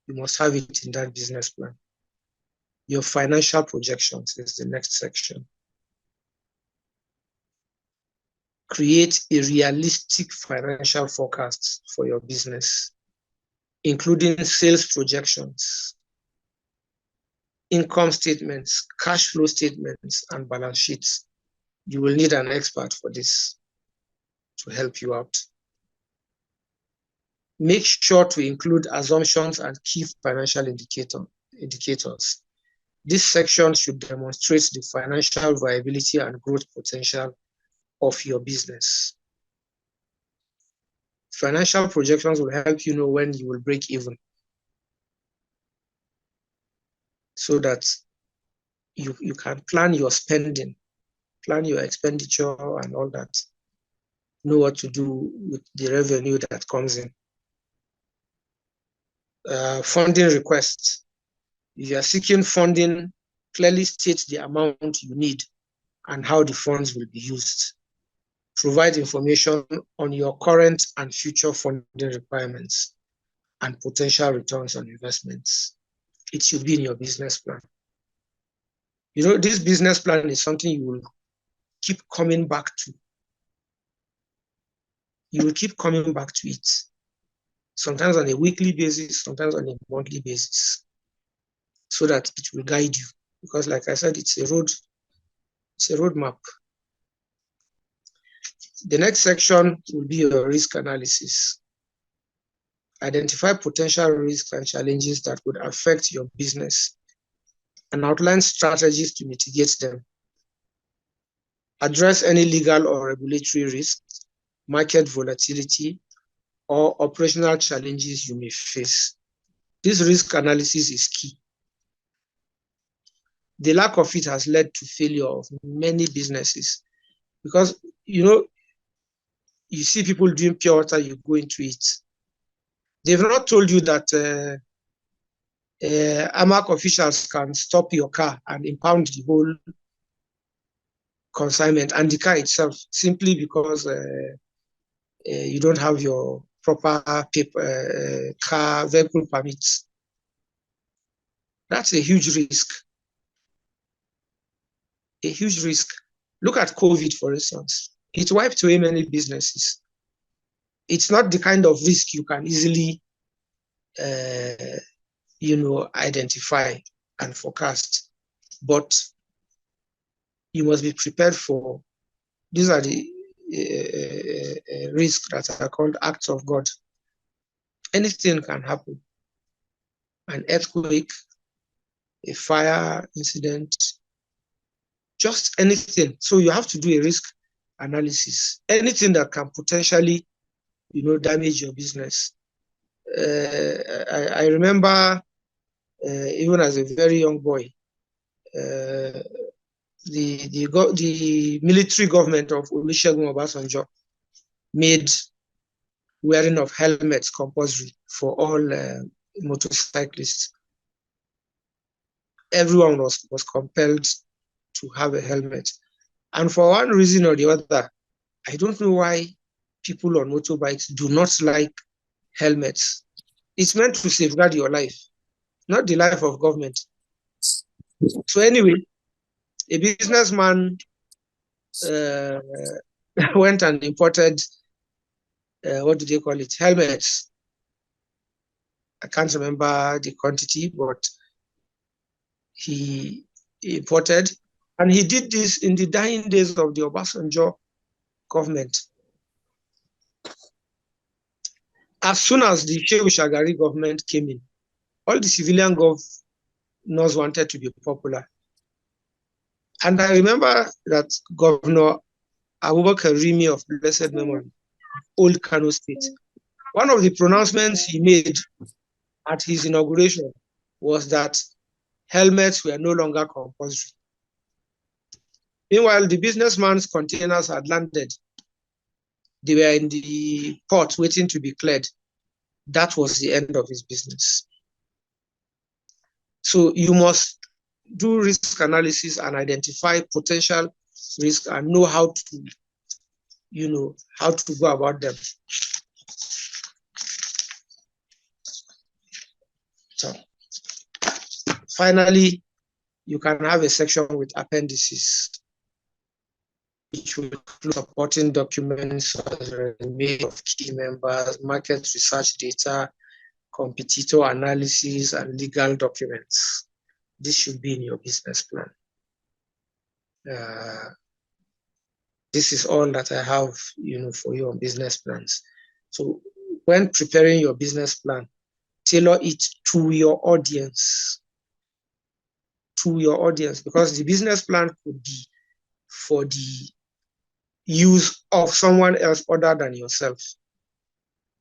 You must have it in that business plan. Your financial projections is the next section. Create a realistic financial forecast for your business, including sales projections, income statements, cash flow statements, and balance sheets. You will need an expert for this to help you out. Make sure to include assumptions and key financial indicators. This section should demonstrate the financial viability and growth potential of your business. Financial projections will help you know when you will break even, so that you can plan your spending, plan your expenditure and all that. Know what to do with the revenue that comes in. Funding requests. If you are seeking funding, clearly state the amount you need and how the funds will be used. Provide information on your current and future funding requirements and potential returns on investments. It should be in your business plan. This business plan is something you will keep coming back to. You will keep coming back to it. Sometimes on a weekly basis, sometimes on a monthly basis, so that it will guide you. Because like I said, it's a roadmap. The next section will be your risk analysis. Identify potential risks and challenges that would affect your business and outline strategies to mitigate them. Address any legal or regulatory risks, market volatility, or operational challenges you may face. This risk analysis is key. The lack of it has led to failure of many businesses because, you see people doing pure water, you go into it. They've not told you that AMAC officials can stop your car and impound the whole consignment and the car itself simply because you don't have your proper car vehicle permits. That's a huge risk. A huge risk. Look at COVID, for instance. It wiped away many businesses. It's not the kind of risk you can easily, identify and forecast. But you must be prepared for. These are the risks that are called acts of God. Anything can happen. An earthquake, a fire incident, just anything. So you have to do a risk analysis. Anything that can potentially, damage your business. I remember even as a very young boy, the military government of Olusegun Obasanjo made wearing of helmets compulsory for all motorcyclists. Everyone was compelled to have a helmet. And for one reason or the other, I don't know why people on motorbikes do not like helmets. It's meant to safeguard your life, not the life of government. So anyway, a businessman went and imported, what do they call it, helmets. I can't remember the quantity, but he imported, and he did this in the dying days of the Obasanjo government. As soon as the Shehu Shagari government came in, all the civilian governors wanted to be popular. And I remember that Governor Abubakar Rimi of blessed memory, Old Kano State, one of the pronouncements he made at his inauguration was that helmets were no longer compulsory. Meanwhile, the businessman's containers had landed. They were in the port waiting to be cleared. That was the end of his business. So you must do risk analysis and identify potential risks and know how to, how to go about them. So finally, you can have a section with appendices, which will include supporting documents, resume of key members, market research data, competitor analysis, and legal documents. This should be in your business plan. This is all that I have, for your business plans. So when preparing your business plan, tailor it to your audience. To your audience, because the business plan could be for the use of someone else other than yourself.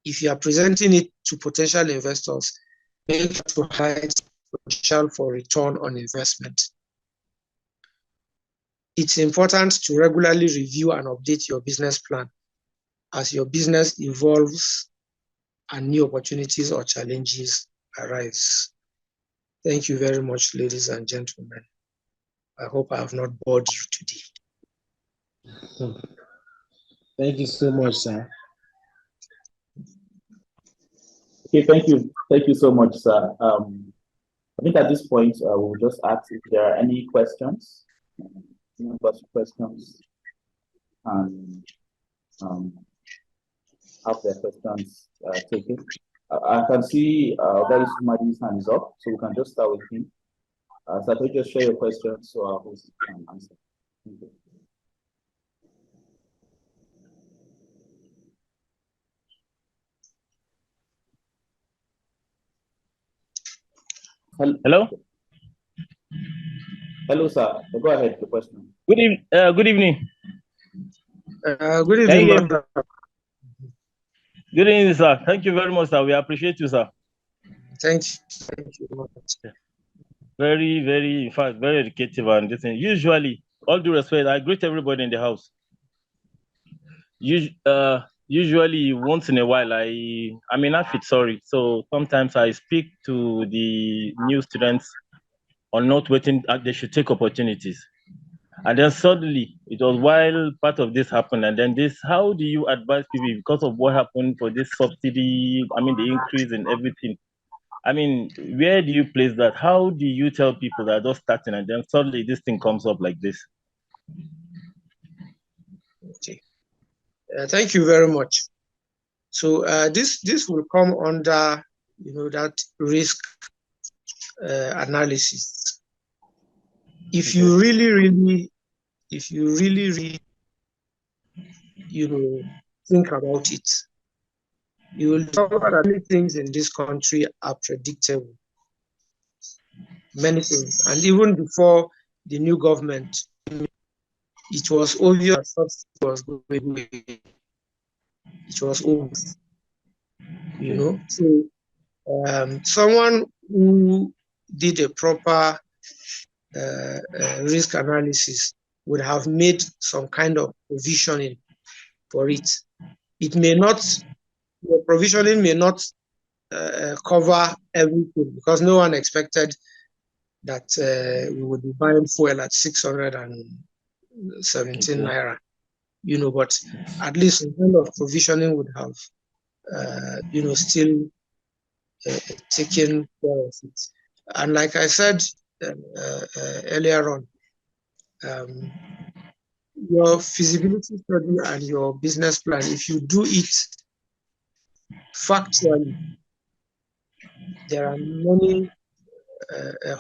If you are presenting it to potential investors, make sure to highlight potential for return on investment. It's important to regularly review and update your business plan as your business evolves and new opportunities or challenges arise. Thank you very much, ladies and gentlemen. I hope I have not bored you today. Thank you so much, sir. Okay, thank you. Thank you so much, sir. I think at this point, we'll just ask if there are any questions. Questions and have their questions taken. I can see there is somebody's hand is up, so we can just start with him. So could you just share your questions so our host can answer. Thank you. Hello? Hello, sir. Go ahead, the question. Good evening. Good evening. Good evening. Good evening, sir. Thank you very much, sir. We appreciate you, sir. Thank you very much. Very, very, in fact, very educative and this thing. Usually, all due respect, I greet everybody in the house. Usually, once in a while, I'm in outfit, sorry. So sometimes I speak to the new students on not waiting, they should take opportunities. And then suddenly, it was while part of this happened, and then this, how do you advise people because of what happened for this subsidy, the increase in everything? Where do you place that? How do you tell people that are just starting and then suddenly this thing comes up like this? Okay. Thank you very much. So this will come under, that risk analysis. If you really, think about it, you will discover that many things in this country are predictable. Many things. And even before the new government, it was obvious that subsidy was going away. It was obvious. So someone who did a proper risk analysis would have made some kind of provisioning for it. It may not, the provisioning may not cover everything, because no one expected that we would be buying fuel at 617 naira, but at least in terms of provisioning would have, still taken care of it. And like I said earlier on, your feasibility study and your business plan, if you do it factually, there are many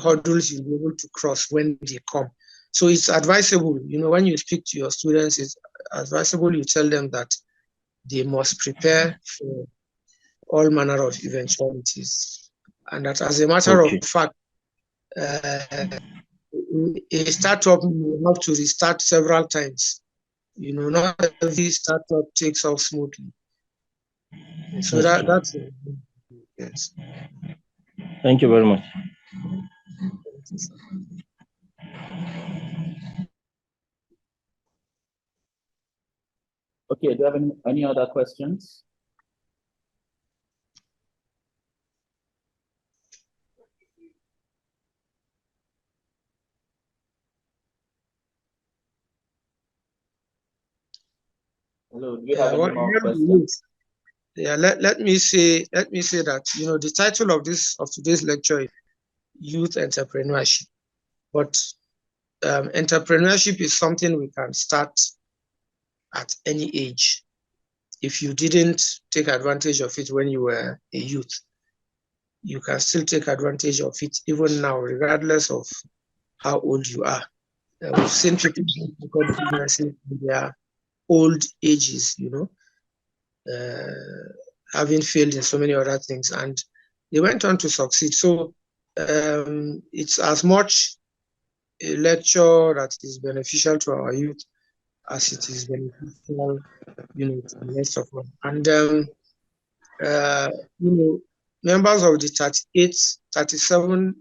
hurdles you'll be able to cross when they come. So it's advisable, when you speak to your students, it's advisable you tell them that they must prepare for all manner of eventualities. And that as a matter of fact, a startup will have to restart several times. Not every startup takes off smoothly. So that's it. Yes. Thank you very much. Okay, do you have any other questions? Hello, do you have any more questions? Yeah, let me say that the title of today's lecture is Youth Entrepreneurship. But entrepreneurship is something we can start at any age. If you didn't take advantage of it when you were a youth, you can still take advantage of it even now, regardless of how old you are. We've seen people become businesses in their old ages, having failed in so many other things, and they went on to succeed. So it's as much a lecture that is beneficial to our youth as it is beneficial, to the rest of us. And members of the 38, 37,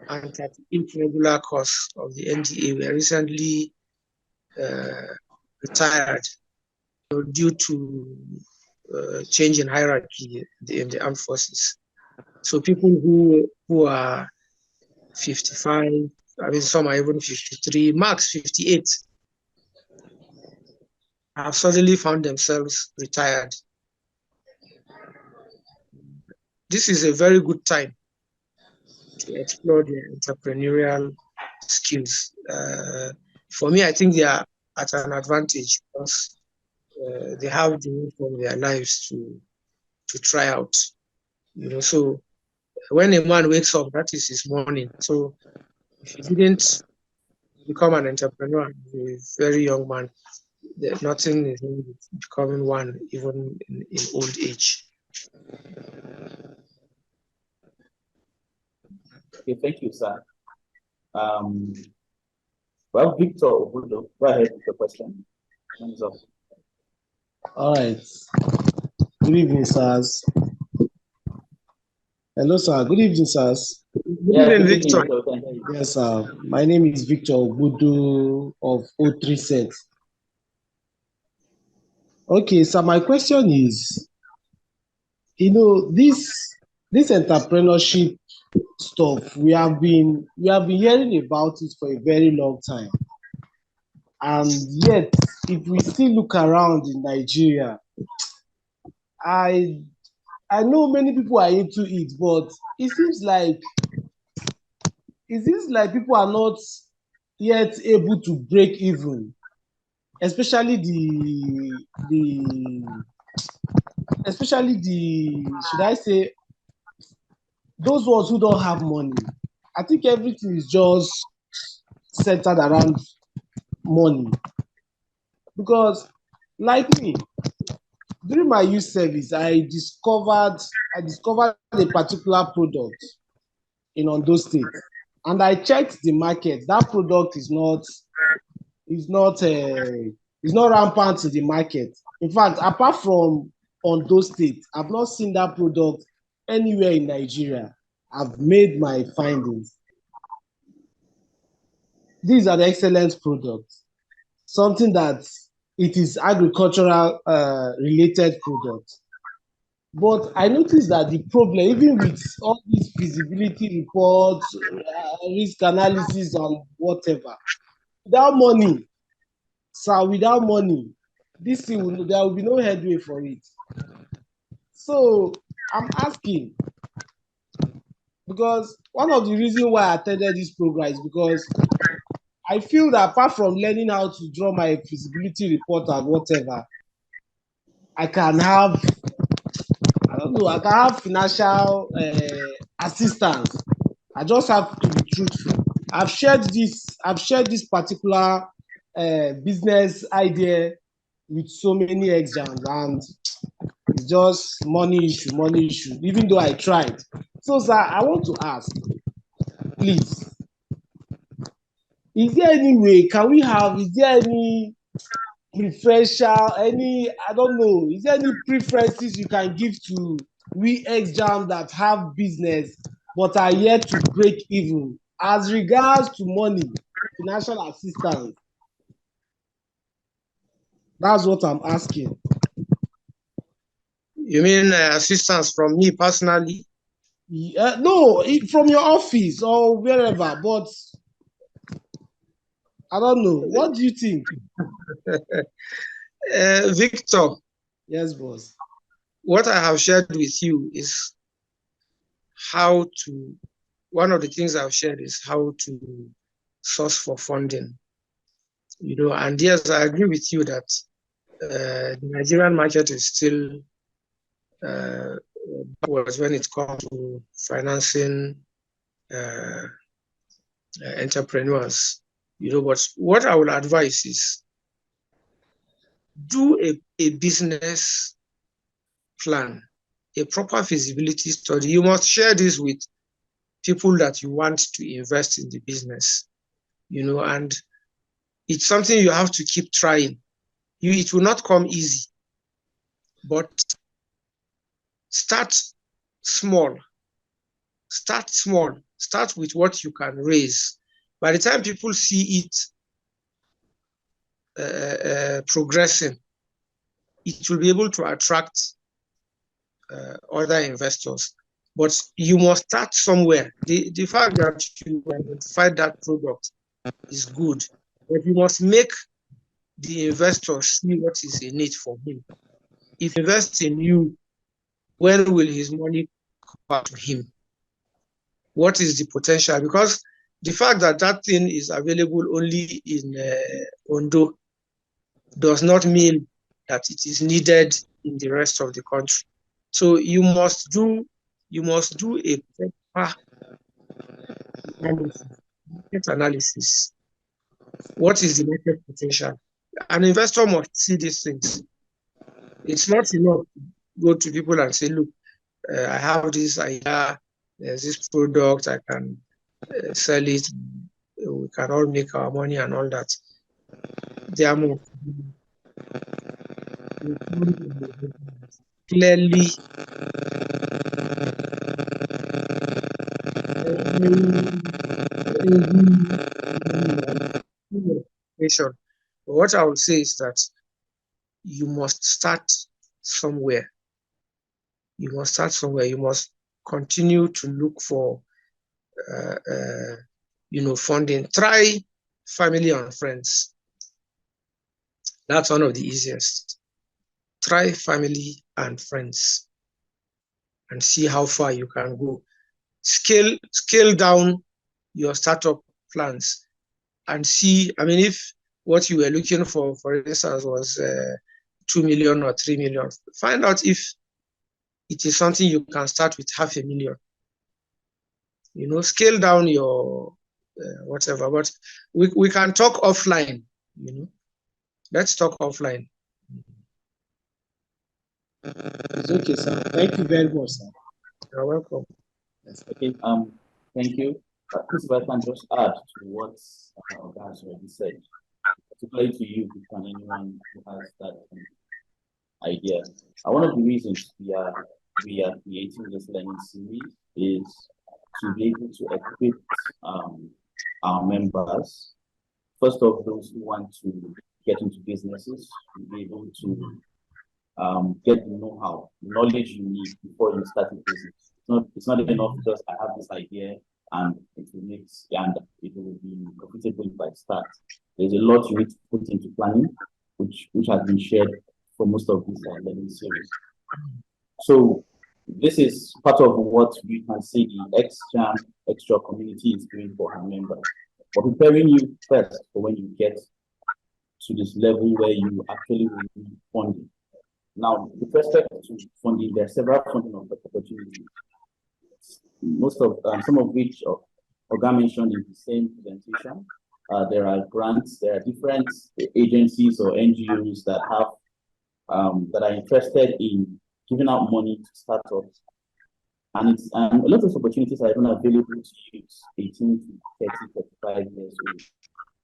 and 38 regular course of the NDA were recently retired due to change in hierarchy in the armed forces. So people who are 55, some are even 53, max 58, have suddenly found themselves retired. This is a very good time to explore their entrepreneurial skills. For me, I think they are at an advantage because they have the need for their lives to try out. So when a man wakes up, that is his morning. So if he didn't become an entrepreneur, a very young man, nothing is becoming one, even in old age. Okay, thank you, sir. Well, Victor Obudo, go ahead with the question. Hands up. All right. Good evening, sirs. Hello, sir. Good evening, sirs. Good evening, Victor. Yes, sir. My name is Victor Obudu of O3 Set. Okay, so my question is, this entrepreneurship stuff, we have been hearing about it for a very long time. And yet, if we still look around in Nigeria, I know many people are into it, but it seems like people are not yet able to break even, especially should I say, those ones who don't have money. I think everything is just centered around money. Because like me, during my youth service, I discovered a particular product in Ondo State, and I checked the market. That product is not rampant in the market. In fact, apart from Ondo State, I've not seen that product anywhere in Nigeria. I've made my findings. These are the excellent products. Something that it is agricultural related product. But I noticed that the problem, even with all these feasibility reports, risk analysis, and whatever, without money, sir, without money, this thing there will be no headway for it. So I'm asking, because one of the reasons why I attended this program is because I feel that apart from learning how to draw my feasibility report and whatever, I can have, I don't know, I can have financial assistance. I just have to be truthful. I've shared this particular business idea with so many exams, and it's just money issue, even though I tried. So, sir, I want to ask, please, is there any way, is there any preferential, I don't know, is there any preferences you can give to we exam that have business but are yet to break even as regards to money, financial assistance? That's what I'm asking. You mean assistance from me personally? No, from your office or wherever, but I don't know. What do you think? Victor, Yes, boss. what I have shared with you is one of the things I've shared is how to source for funding. And yes, I agree with you that the Nigerian market is still backwards when it comes to financing entrepreneurs. But what I will advise is do a business plan, a proper feasibility study. You must share this with people that you want to invest in the business, and it's something you have to keep trying. It will not come easy, but start small. Start small. Start with what you can raise. By the time people see it progressing, it will be able to attract other investors. But you must start somewhere. The fact that you identify that product is good, but you must make the investor see what is in it for him. If he invests in you, when will his money come back to him? What is the potential? Because the fact that that thing is available only in Ondo does not mean that it is needed in the rest of the country. So you must do a proper analysis. What is the market potential? An investor must see these things. It's not enough to go to people and say, look, I have this idea, there's this product, I can sell it, we can all make our money and all that. There are clearly what I would say is that you must start somewhere. You must start somewhere. You must continue to look for funding. Try family and friends. That's one of the easiest. Try family and friends and see how far you can go. Scale down your startup plans and see, if what you were looking for instance, was 2 million or 3 million, find out if it is something you can start with 500,000. Scale down your whatever, but we can talk offline, Let's talk offline. It's okay, sir. Thank you very much, sir. You're welcome. Yes, okay. Thank you. Chris, if I can just add to what Oga has already said, particularly to you, and anyone who has that idea. One of the reasons we are creating this learning series is to be able to equip our members, first of those who want to get into businesses, to be able to get the know-how, knowledge you need before you start a business. It's not enough just I have this idea and it will be profitable if I start. There's a lot you need to put into planning, which has been shared for most of this learning series. So this is part of what we can see the ExJAM extra community is doing for our members. But preparing you first for when you get to this level where you actually will need funding. Now, with respect to funding, there are several funding opportunities. Some of which Oga mentioned in the same presentation. There are grants, there are different agencies or NGOs that are interested in giving out money to startups. And a lot of opportunities are even available to youth 18 to 30, 35 years old.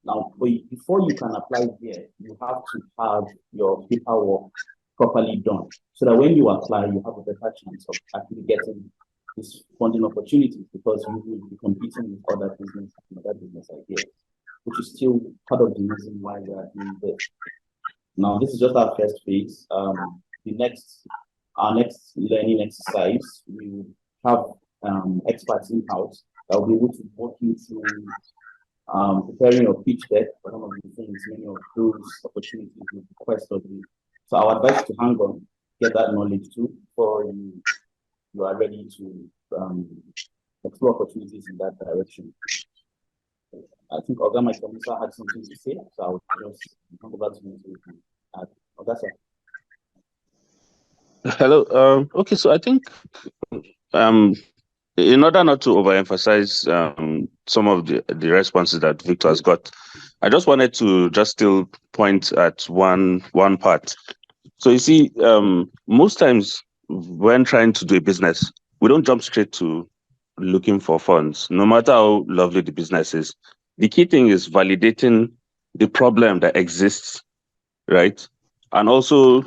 Now, before you can apply there, you have to have your paperwork properly done, so that when you apply, you have a better chance of actually getting this funding opportunity, because you will be competing with other business ideas, which is still part of the reason why we are doing this. Now, this is just our first phase. Our next learning exercise, we will have experts in-house that will be able to walk you through preparing your pitch deck for some of the things, many of those opportunities will request of you. So our advice to hang on, get that knowledge too, before you are ready to explore opportunities in that direction. I think Oga Maikamisa had something to say, so I will just hand over to you to add. Oga, sir. Hello. Okay, so I think in order not to overemphasize some of the responses that Victor has got, I just wanted to just still point at one part. So you see, most times when trying to do a business, we don't jump straight to looking for funds, no matter how lovely the business is. The key thing is validating the problem that exists, right? And also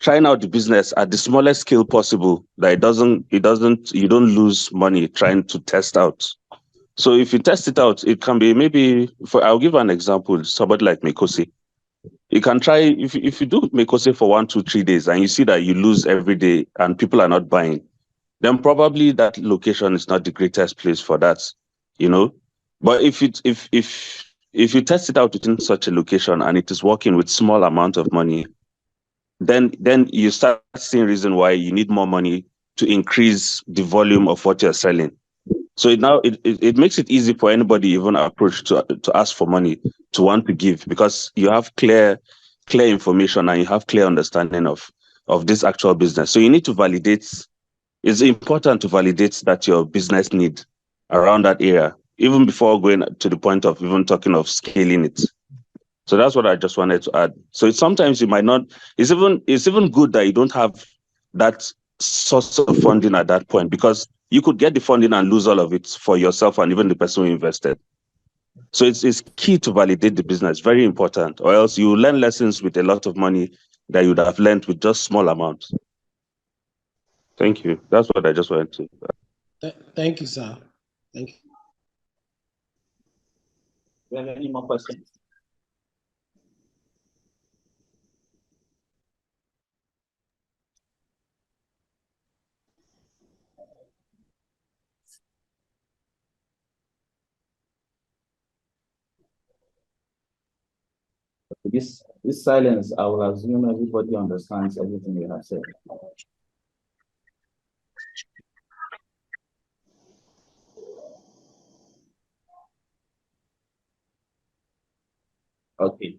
trying out the business at the smallest scale possible, that you don't lose money trying to test out. So if you test it out, it can be maybe, I'll give an example, somebody like Mekosi. You can try, if you do Mekosi for 1, 2, 3 days and you see that you lose every day and people are not buying, then probably that location is not the greatest place for that, you know. But if you test it out within such a location and it is working with small amount of money, then you start seeing reason why you need more money to increase the volume of what you're selling. So it makes it easy for anybody even approach to ask for money, to want to give, because you have clear information and you have clear understanding of this actual business. So you need to validate. It's important to validate that your business need around that area, even before going to the point of even talking of scaling it. So that's what I just wanted to add. So sometimes you might not, it's even good that you don't have that source of funding at that point, because you could get the funding and lose all of it for yourself and even the person who invested. So it's key to validate the business, very important, or else you learn lessons with a lot of money that you would have learned with just small amounts. Thank you. That's what I just wanted to. Thank you, sir. Thank you. Do you have any more questions? This silence, I will assume everybody understands everything we have said. Okay.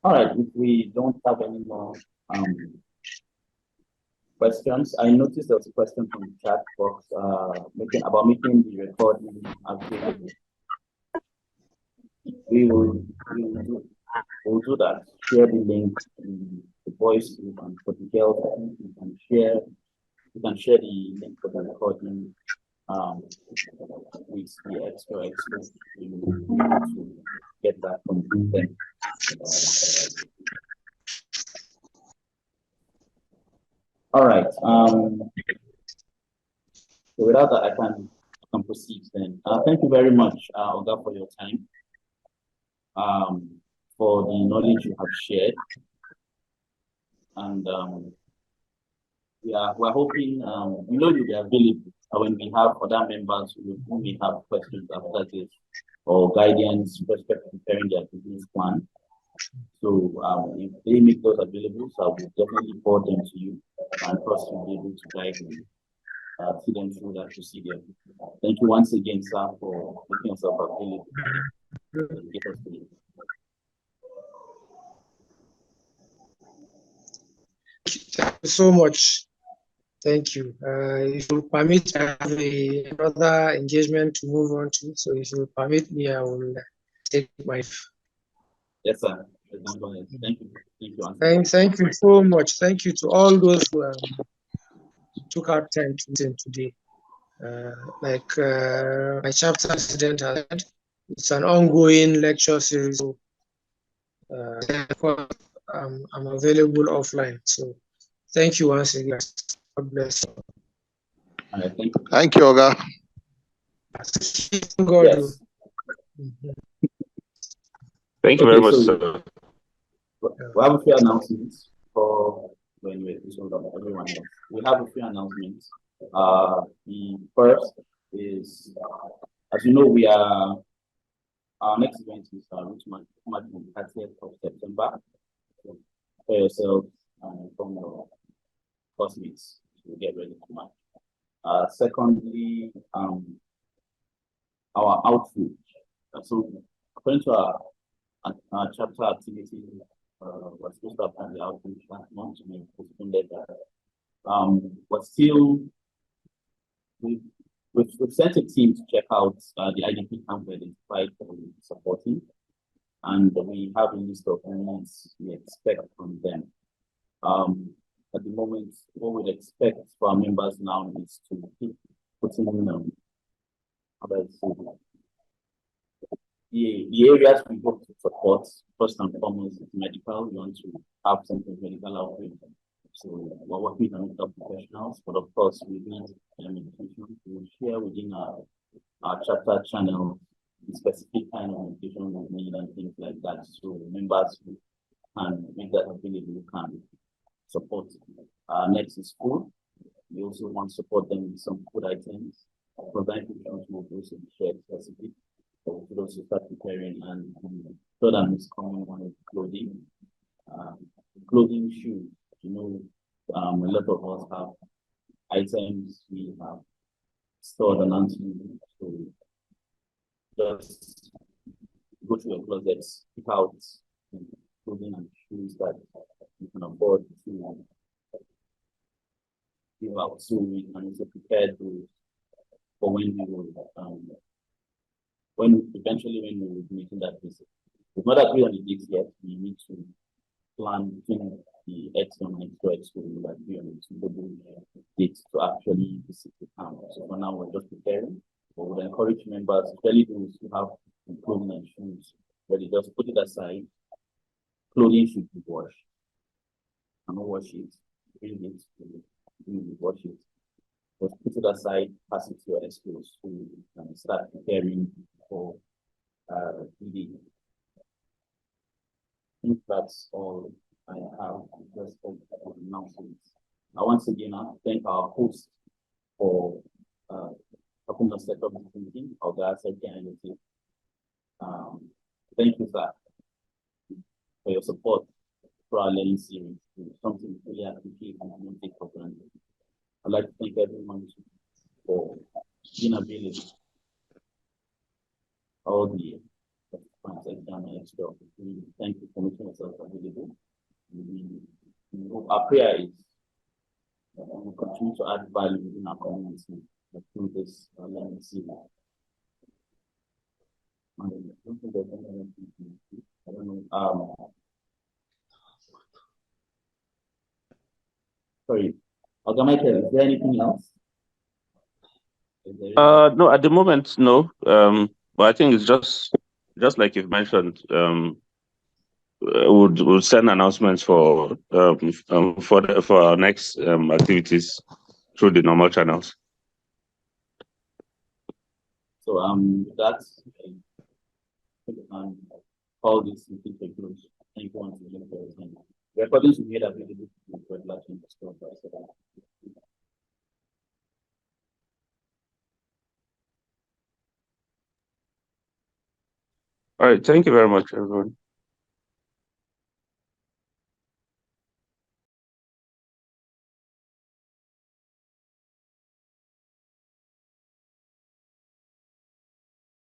All right, if we don't have any more questions, I noticed there was a question from the chat box about making the recording available. We'll do that. Share the link in the voice group, and for the girls, you can share the link for the recording with the extra experts to get that from them. All right. So without that, I can proceed then. Thank you very much, Oga, for your time. For the knowledge you have shared. And we're hoping, you'll be available when we have other members who may have questions after this or guidance with respect to preparing their business plan. So if they make those available, so I will definitely forward them to you and trust you'll be able to guide them, see them through that procedure. Thank you once again, sir, for making yourself available. Thank you so much. Thank you. If you permit, I have another engagement to move on to. So if you permit me, I will take my. Yes, sir. Thank you. Thank you so much. Thank you to all those who took out time to listen today. Like my chapter president has said, it's an ongoing lecture series. So, I'm available offline. So thank you once again. God bless you. Thank you, Oga. God. Yes. Thank you very much, sir. We have a few announcements for when we everyone else. We have a few announcements. The first is, as you know, our next event is Usman Bagudu on the 30th of September. So prepare yourself from your classmates to get ready to march. Secondly, our outreach. So according to our chapter activity, we're supposed to have done the outreach last month. We postponed that. But still, we've sent a team to check out the IDP camp we identified for supporting, and we have a list of needs we expect from them. At the moment, what we'd expect for our members now is to keep putting in the areas we hope to support. First and foremost is medical. We want to have something medical outreach. So we're working on medical professionals, but of course we need medication. We will share within our chapter channel the specific kind of medication we need and things like that. So members who can make that available can support. Next is food. We also want to support them with some food items. Provide nutrition will also be shared specific. So we could also start preparing, and third and most common one is clothing. Clothing, shoes. You know, a lot of us have items we have stored and unused. So just go to your closets, pick out clothing and shoes that you can afford to give out, so we can also prepare those for when we will eventually when we will be making that visit. We've not agreed on the dates yet. We need to plan between the ExJAM and ExJAM, so we will agree on a suitable date to actually visit the camp. So for now, we're just preparing. But we'll encourage members, especially those who have clothing and shoes, where they just put it aside. Clothing should be washed. And not wash it, bring it, wash it. Just put it aside, pass it to your escorts to start preparing for the. I think that's all I have just for announcements. Once again, I thank our host for helping us set up this meeting, our guys again. Thank you, sir, for your support for our learning series. It's something we really appreciate and don't take for granted. I'd like to thank everyone for being available. All the thank you for making yourself available. Our prayer is we continue to add value in our community through this learning series. I don't know. Sorry. Okay, Michael, is there anything else? No, at the moment, no. But I think it's just like you've mentioned. We'll send announcements for our next activities through the normal channels. So that's all this meeting to close. Thank you once again for your time. Recordings will be made available All right. Thank you very much, everyone.